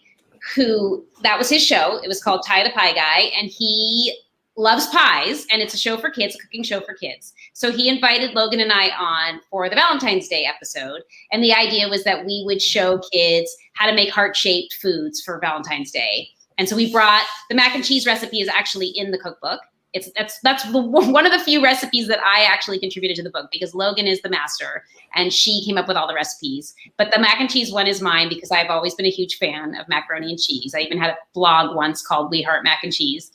that was his show. It was called Ty the Pie Guy, and he loves pies, and it's a show for kids, a cooking show for kids. So he invited Logan and I on for the Valentine's Day episode. And the idea was that we would show kids how to make heart-shaped foods for Valentine's Day. And so we brought the mac and cheese recipe is actually in the cookbook. That's one of the few recipes that I actually contributed to the book because Logan is the master and she came up with all the recipes. But the mac and cheese one is mine because I've always been a huge fan of macaroni and cheese. I even had a blog once called We Heart Mac and Cheese.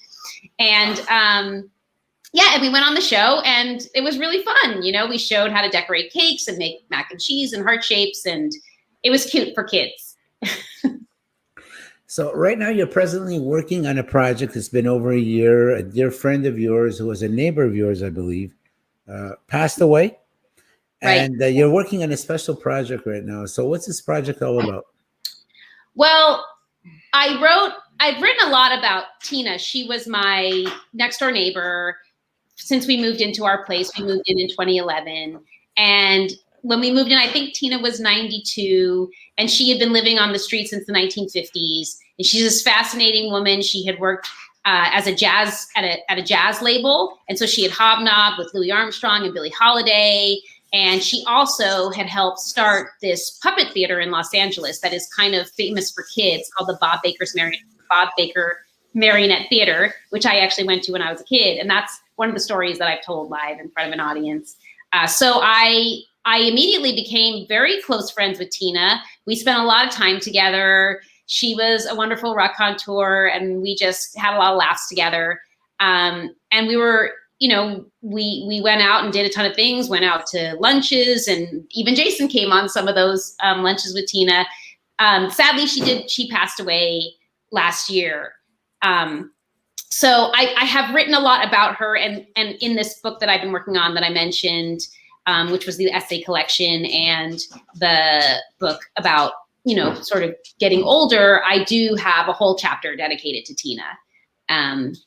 And and we went on the show and it was really fun. We showed how to decorate cakes and make mac and cheese and heart shapes, and it was cute for kids. So right now you're presently working on a project that's been over a year. A dear friend of yours, who was a neighbor of yours, I believe, passed away. Right. And you're working on a special project right now. So what's this project all about? Well, I've written a lot about Tina. She was my next door neighbor since we moved into our place. We moved in 2011. And when we moved in, I think Tina was 92, and she had been living on the street since the 1950s. And she's this fascinating woman. She had worked as a jazz at a jazz label, and so she had hobnobbed with Louis Armstrong and Billie Holiday. And she also had helped start this puppet theater in Los Angeles that is kind of famous for kids called the Bob Baker Marionette Theater, which I actually went to when I was a kid. And that's one of the stories that I've told live in front of an audience. So I immediately became very close friends with Tina. We spent a lot of time together. She was a wonderful raconteur, and we just had a lot of laughs together. And we were, we went out and did a ton of things, went out to lunches, and even Jason came on some of those lunches with Tina. Sadly, she passed away last year. So I have written a lot about her, and in this book that I've been working on that I mentioned, which was the essay collection and the book about, sort of getting older, I do have a whole chapter dedicated to Tina.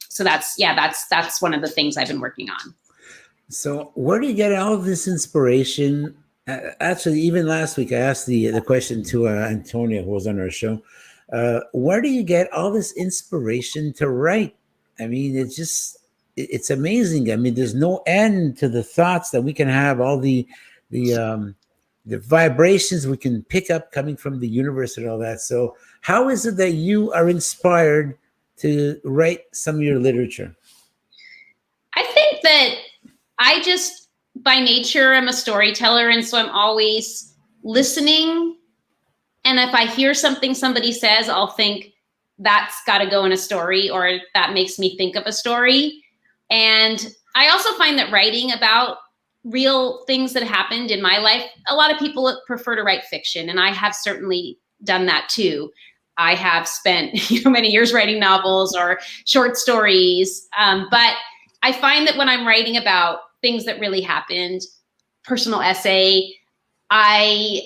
So that's one of the things I've been working on. So where do you get all of this inspiration? Actually, even last week, I asked the question to Antonia, who was on our show. Where do you get all this inspiration to write? I mean, it's amazing. I mean, there's no end to the thoughts that we can have, all the vibrations we can pick up coming from the universe and all that. So how is it that you are inspired to write some of your literature? I think that I just, by nature, I'm a storyteller. And so I'm always listening. And if I hear something somebody says, I'll think, that's got to go in a story, or that makes me think of a story. And I also find that writing about real things that happened in my life, a lot of people prefer to write fiction, and I have certainly done that too. I have spent many years writing novels or short stories, but I find that when I'm writing about things that really happened, personal essay, I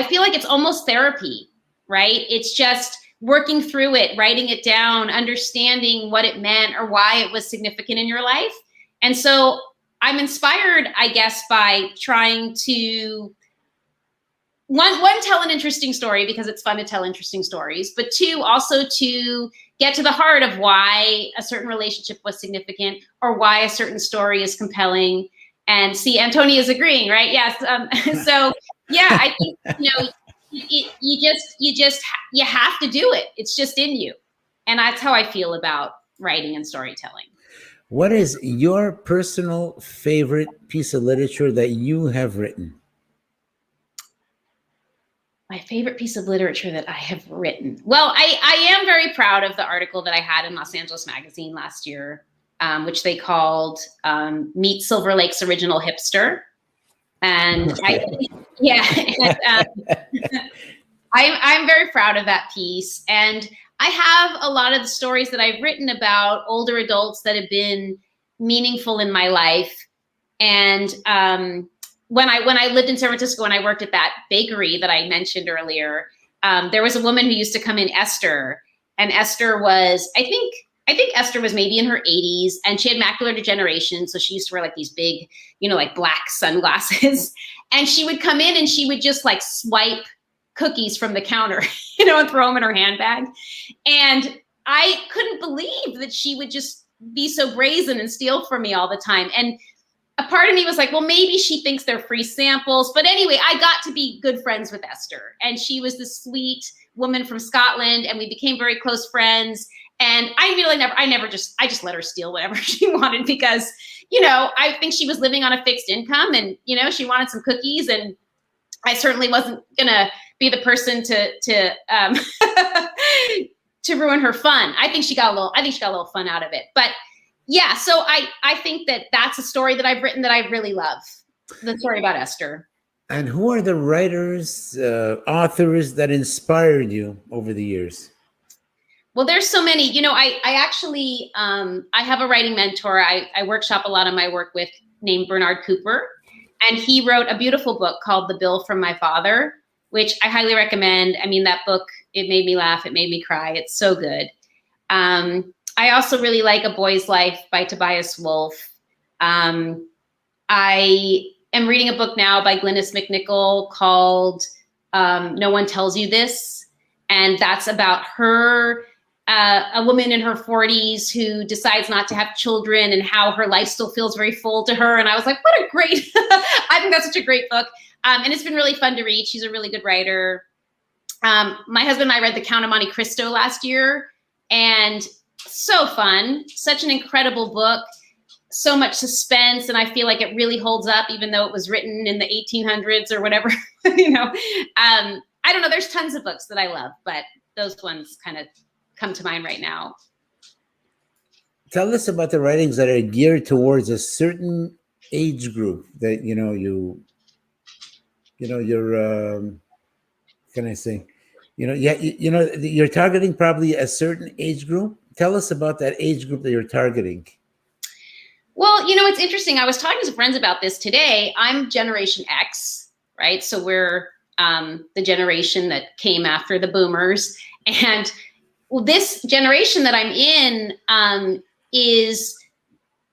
feel like it's almost therapy, right? It's just working through it, writing it down, understanding what it meant or why it was significant in your life. And so I'm inspired, I guess, by trying to, one, tell an interesting story because it's fun to tell interesting stories, but two, also to get to the heart of why a certain relationship was significant or why a certain story is compelling. And see, Antonia is agreeing, right? Yes. So yeah, I think, you have to do it. It's just in you. And that's how I feel about writing and storytelling. What is your personal favorite piece of literature that you have written? My favorite piece of literature that I have written. Well, I am very proud of the article that I had in Los Angeles Magazine last year, which they called Meet Silver Lake's Original Hipster. And I'm very proud of that piece. And I have a lot of the stories that I've written about older adults that have been meaningful in my life. And when I lived in San Francisco and I worked at that bakery that I mentioned earlier, there was a woman who used to come in, Esther. And Esther was, I think Esther was maybe in her 80s, and she had macular degeneration. So she used to wear like these big, like black sunglasses. And she would come in and she would just like swipe cookies from the counter, and throw them in her handbag. And I couldn't believe that she would just be so brazen and steal from me all the time. And a part of me was like, well, maybe she thinks they're free samples. But anyway, I got to be good friends with Esther. And she was this sweet woman from Scotland, and we became very close friends. And I just let her steal whatever she wanted because, I think she was living on a fixed income and, she wanted some cookies, and I certainly wasn't going to be the person to to ruin her fun. I think she got a little fun out of it. But yeah, so I think that that's a story that I've written that I really love. The story about Esther. And who are the writers, authors that inspired you over the years? Well, there's so many. I actually, I have a writing mentor. I workshop a lot of my work with, named Bernard Cooper. And he wrote a beautiful book called The Bill from My Father, which I highly recommend. I mean, that book, it made me laugh. It made me cry. It's so good. I also really like A Boy's Life by Tobias Wolff. I am reading a book now by Glynis McNichol called No One Tells You This. And that's about her, a woman in her 40s who decides not to have children and how her life still feels very full to her. And I was like, what a great, I think that's such a great book. And it's been really fun to read. She's a really good writer. My husband and I read The Count of Monte Cristo last year, and so fun, such an incredible book, so much suspense. And I feel like it really holds up, even though it was written in the 1800s or whatever, I don't know. There's tons of books that I love, but those ones kind of come to mind right now. Tell us about the writings that are geared towards a certain age group that you're can I say, you're targeting probably a certain age group. Tell us about that age group that you're targeting. Well, it's interesting. I was talking to some friends about this today. I'm Generation X, right? So we're the generation that came after the boomers. And this generation that I'm in is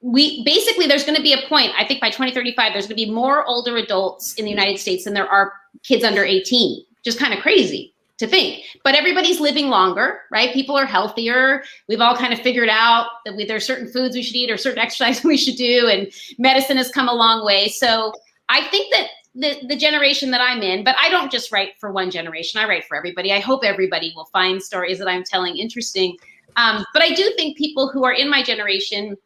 there's going to be a point, I think by 2035, there's going to be more older adults in the United States than there are kids under 18. Just kind of crazy to think, but everybody's living longer, right? People are healthier. We've all kind of figured out that there's certain foods we should eat or certain exercise we should do, and medicine has come a long way. So I think that the generation that I'm in, but I don't just write for one generation, I write for everybody. I hope everybody will find stories that I'm telling interesting. But I do think people who are in my generation,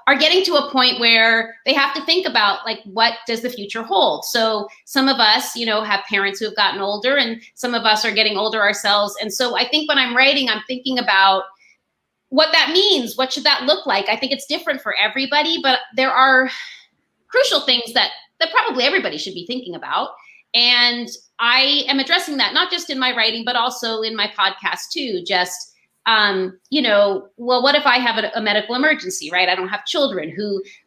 are getting to a point where they have to think about, like, what does the future hold? So some of us, have parents who have gotten older, and some of us are getting older ourselves. And so I think when I'm writing, I'm thinking about what that means. What should that look like? I think it's different for everybody, but there are crucial things that probably everybody should be thinking about. And I am addressing that, not just in my writing, but also in my podcast too. Just, well, what if I have a medical emergency, right? I don't have children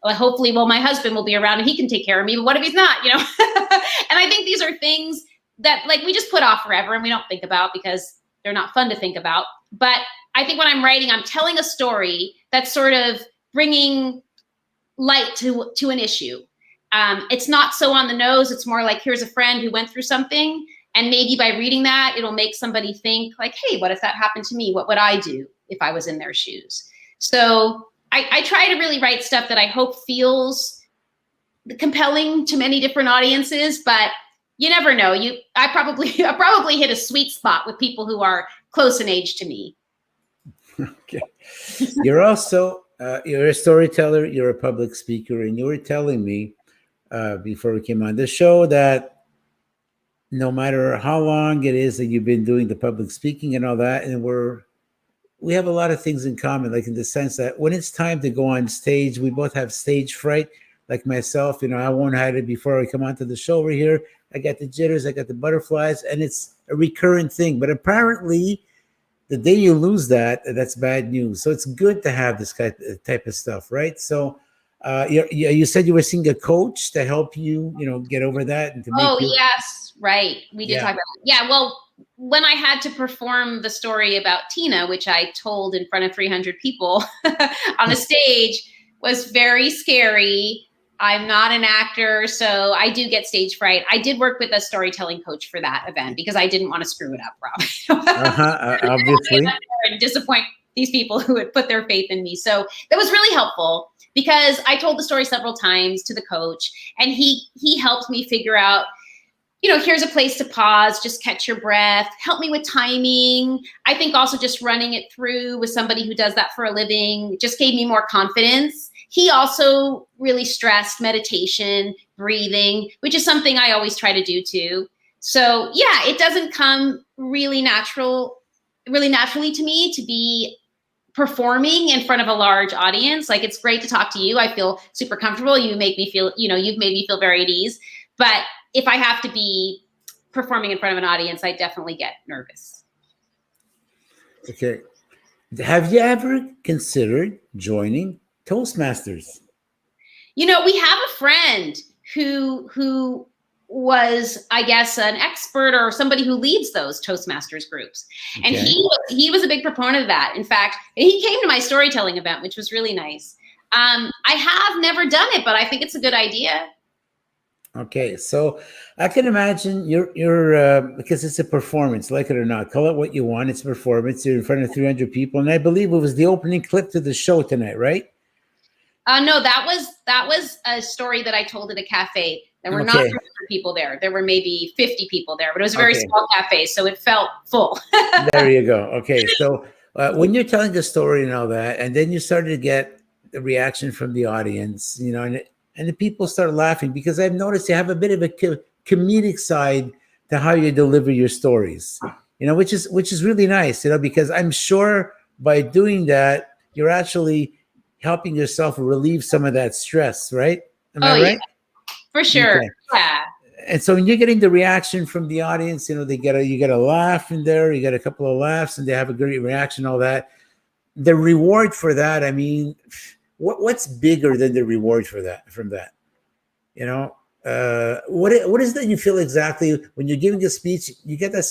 hopefully, my husband will be around and he can take care of me, but what if he's not, And I think these are things that, like, we just put off forever and we don't think about because they're not fun to think about. But I think when I'm writing, I'm telling a story that's sort of bringing light to an issue. It's not so on the nose. It's more like, here's a friend who went through something. And maybe by reading that, it'll make somebody think, like, hey, what if that happened to me? What would I do if I was in their shoes? So I try to really write stuff that I hope feels compelling to many different audiences, but you never know. I probably hit a sweet spot with people who are close in age to me. Okay. You're also, you're a storyteller, you're a public speaker, and you were telling me before we came on the show that no matter how long it is that you've been doing the public speaking and all that, and we have a lot of things in common, like in the sense that when it's time to go on stage, we both have stage fright. Like myself, I won't hide it before I come onto the show over here. I got the jitters, I got the butterflies, and it's a recurrent thing. But apparently, the day you lose that's bad news. So it's good to have this type of stuff, right? So you said you were seeing a coach to help you, get over that and to make yes, right. We did talk about it. Yeah, well, when I had to perform the story about Tina, which I told in front of 300 people on a stage, was very scary. I'm not an actor, so I do get stage fright. I did work with a storytelling coach for that event because I didn't want to screw it up, Rob. Obviously. And disappoint these people who had put their faith in me. So that was really helpful because I told the story several times to the coach, and he helped me figure out, here's a place to pause, just catch your breath, help me with timing. I think also just running it through with somebody who does that for a living just gave me more confidence. He also really stressed meditation, breathing, which is something I always try to do too. So yeah, it doesn't come really naturally to me to be performing in front of a large audience. Like, it's great to talk to you. I feel super comfortable. You make me feel, you've made me feel very at ease. But if I have to be performing in front of an audience, I definitely get nervous. Okay. Have you ever considered joining Toastmasters? We have a friend who was, I guess, an expert or somebody who leads those Toastmasters groups. And he was a big proponent of that. In fact, he came to my storytelling event, which was really nice. I have never done it, but I think it's a good idea. Okay, so I can imagine you're because it's a performance, like it or not, call it what you want. It's a performance. You're in front of 300 people, and I believe it was the opening clip to the show tonight, right? No, that was a story that I told at a cafe. There were not 300 people there. There were maybe 50 people there, but it was a very small cafe, so it felt full. There you go. Okay, so when you're telling the story and all that, and then you started to get the reaction from the audience, and the people start laughing, because I've noticed you have a bit of a comedic side to how you deliver your stories. which is really nice, because I'm sure by doing that, you're actually helping yourself relieve some of that stress, right? Am I right? Yeah, for sure. Okay. Yeah. And so when you're getting the reaction from the audience, you get a laugh in there, you get a couple of laughs, and they have a great reaction, all that. The reward for that, I mean, what's bigger than the reward for that? From that, what is that you feel exactly when you're giving a speech? You get that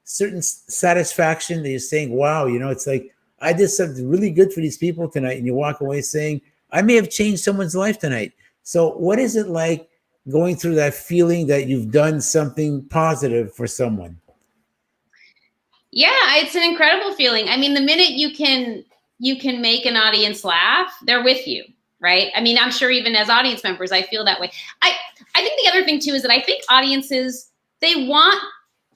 certain satisfaction that you're saying, "Wow," it's like I did something really good for these people tonight, and you walk away saying, "I may have changed someone's life tonight." So, what is it like going through that feeling that you've done something positive for someone? Yeah, it's an incredible feeling. I mean, the minute you can make an audience laugh, they're with you, right? I mean, I'm sure even as audience members, I feel that way. I think the other thing too is that I think audiences, they want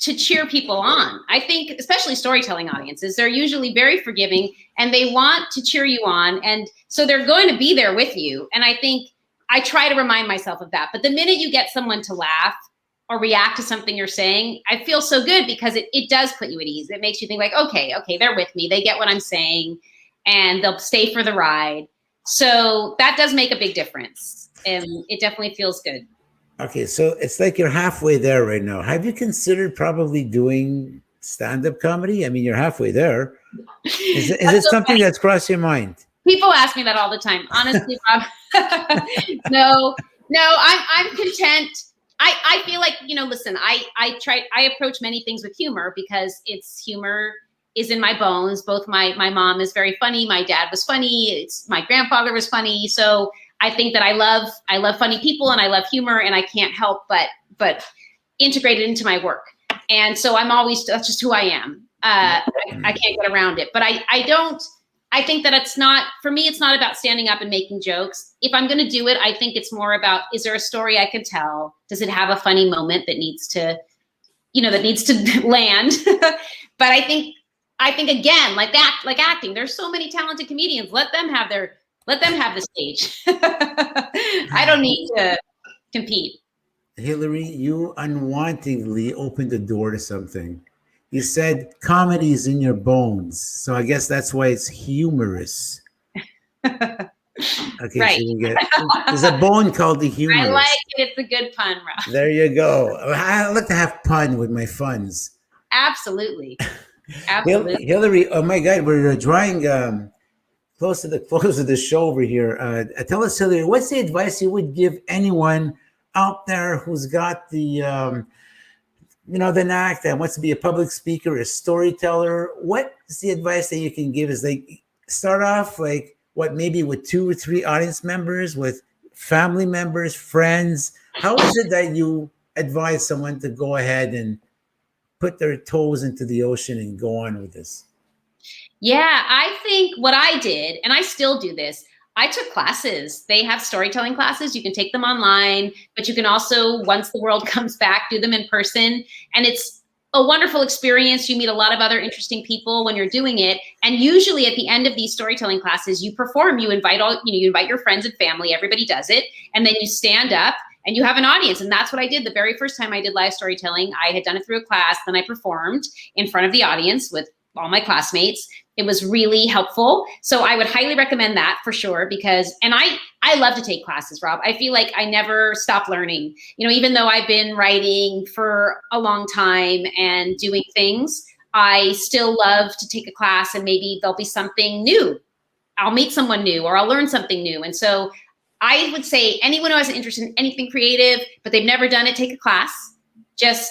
to cheer people on. I think especially storytelling audiences, they're usually very forgiving and they want to cheer you on. And so they're going to be there with you. And I think I try to remind myself of that. But the minute you get someone to laugh or react to something you're saying, I feel so good because it does put you at ease. It makes you think like, okay, they're with me. They get what I'm saying and they'll stay for the ride. So that does make a big difference. And it definitely feels good. Okay, so it's like you're halfway there right now. Have you considered probably doing stand-up comedy? I mean, you're halfway there. Is it something that's crossed your mind? People ask me that all the time. Honestly, Rob, no, I'm content. I feel like, listen, I approach many things with humor because humor is in my bones. Both my mom is very funny. My dad was funny. My grandfather was funny. So I think that I love funny people and I love humor and I can't help but integrate it into my work. And so that's just who I am. I can't get around it, but I think that for me, it's not about standing up and making jokes. If I'm going to do it, I think it's more about, is there a story I can tell? Does it have a funny moment that needs to land? But I think again, like acting, there's so many talented comedians. Let them have the stage. I don't need to compete. Hilary, you unwantingly opened the door to something. You said comedy is in your bones. So I guess that's why it's humorous. Okay, right. So there's a bone called the humorous. I like it. It's a good pun, Rob. There you go. I like to have fun with my funs. Absolutely. Hilary, oh my God, we're drawing close to the show over here. Tell us, Hilary, what's the advice you would give anyone out there who's got the knack that wants to be a public speaker, a storyteller? What is the advice that you can give? Is like start off maybe with 2 or 3 audience members, with family members, friends? How is it that you advise someone to go ahead and put their toes into the ocean and go on with this? Yeah, I think what I did, and I still do this, I took classes. They have storytelling classes. You can take them online, but you can also, once the world comes back, do them in person. And it's a wonderful experience. You meet a lot of other interesting people when you're doing it. And usually at the end of these storytelling classes, you perform, you invite your friends and family, everybody does it. And then you stand up and you have an audience. And that's what I did the very first time I did live storytelling. I had done it through a class. Then I performed in front of the audience with all my classmates. It was really helpful. So I would highly recommend that for sure, because, and I love to take classes, Rob. I feel like I never stop learning. Even though I've been writing for a long time and doing things, I still love to take a class and maybe there'll be something new. I'll meet someone new or I'll learn something new. And so I would say anyone who has an interest in anything creative, but they've never done it, take a class.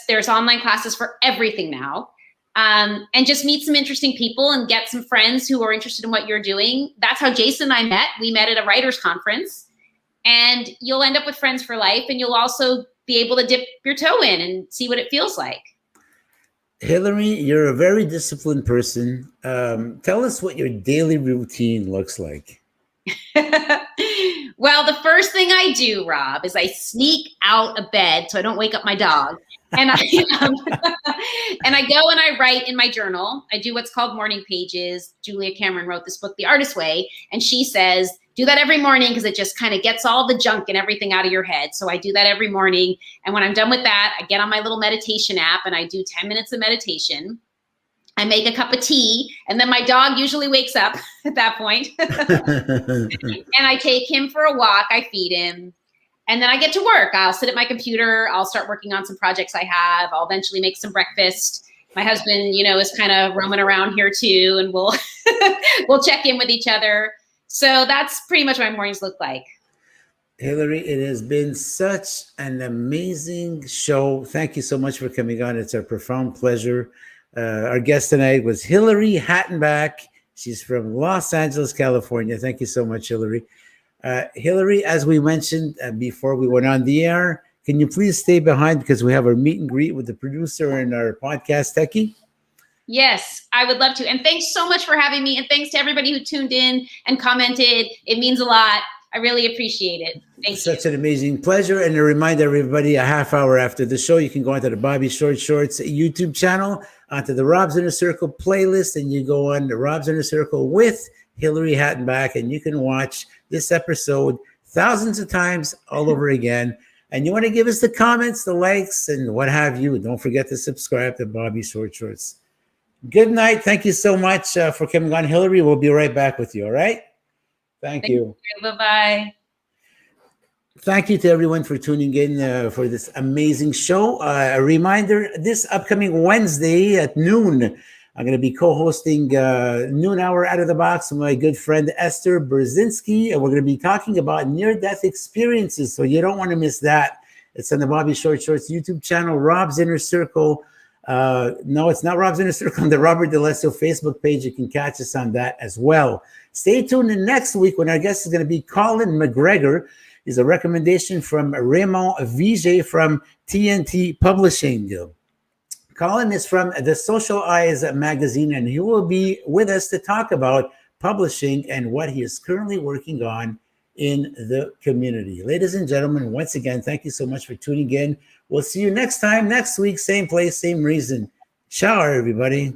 There's online classes for everything now. And just meet some interesting people and get some friends who are interested in what you're doing. That's how Jason and I met. We met at a writer's conference, and you'll end up with friends for life, and you'll also be able to dip your toe in and see what it feels like. Hilary, you're a very disciplined person. Tell us what your daily routine looks like. Well, the first thing I do, Rob, is I sneak out of bed so I don't wake up my dog. And I go and I write in my journal. I do what's called morning pages. Julia Cameron wrote this book, The Artist's Way. And she says, do that every morning because it just kind of gets all the junk and everything out of your head. So I do that every morning. And when I'm done with that, I get on my little meditation app and I do 10 minutes of meditation. I make a cup of tea, and then my dog usually wakes up at that point. And I take him for a walk, I feed him, and then I get to work. I'll sit at my computer, I'll start working on some projects I have, I'll eventually make some breakfast. My husband, is kind of roaming around here too, and we'll we'll check in with each other. So that's pretty much what my mornings look like. Hilary, it has been such an amazing show. Thank you so much for coming on. It's a profound pleasure. Our guest tonight was Hilary Hattenbach. She's from Los Angeles, California. Thank you so much, Hilary. Hilary, as we mentioned before we went on the air, can you please stay behind because we have our meet and greet with the producer and our podcast techie? Yes, I would love to. And thanks so much for having me. And thanks to everybody who tuned in and commented. It means a lot. I really appreciate it. Thanks. Such an amazing pleasure. And to remind everybody, a half hour after the show, you can go onto the Bobby Short Shorts YouTube channel, onto the Rob's Inner Circle playlist, and you go on the Rob's Inner Circle with Hilary Hattenbach, and you can watch this episode thousands of times all over again. And you want to give us the comments, the likes, and what have you. Don't forget to subscribe to Bobby Short Shorts. Good night. Thank you so much for coming on, Hilary. We'll be right back with you, all right? Thank you. Bye-bye. Thank you to everyone for tuning in for this amazing show. A reminder, this upcoming Wednesday at noon, I'm going to be co-hosting Noon Hour Out of the Box with my good friend Esther Brzezinski, and we're going to be talking about near-death experiences, so you don't want to miss that. It's on the Bobby Short Shorts YouTube channel, Rob's Inner Circle. No, it's not Rob's Inner Circle, on the Robert DeLesso Facebook page. You can catch us on that as well. Stay tuned in next week when our guest is going to be Colin McGregor. Is a recommendation from Raymond Vijay from TNT Publishing. Colin is from the Social Eyes magazine, and he will be with us to talk about publishing and what he is currently working on in the community. Ladies and gentlemen, once again, thank you so much for tuning in. We'll see you next time, next week, same place, same reason. Ciao, everybody.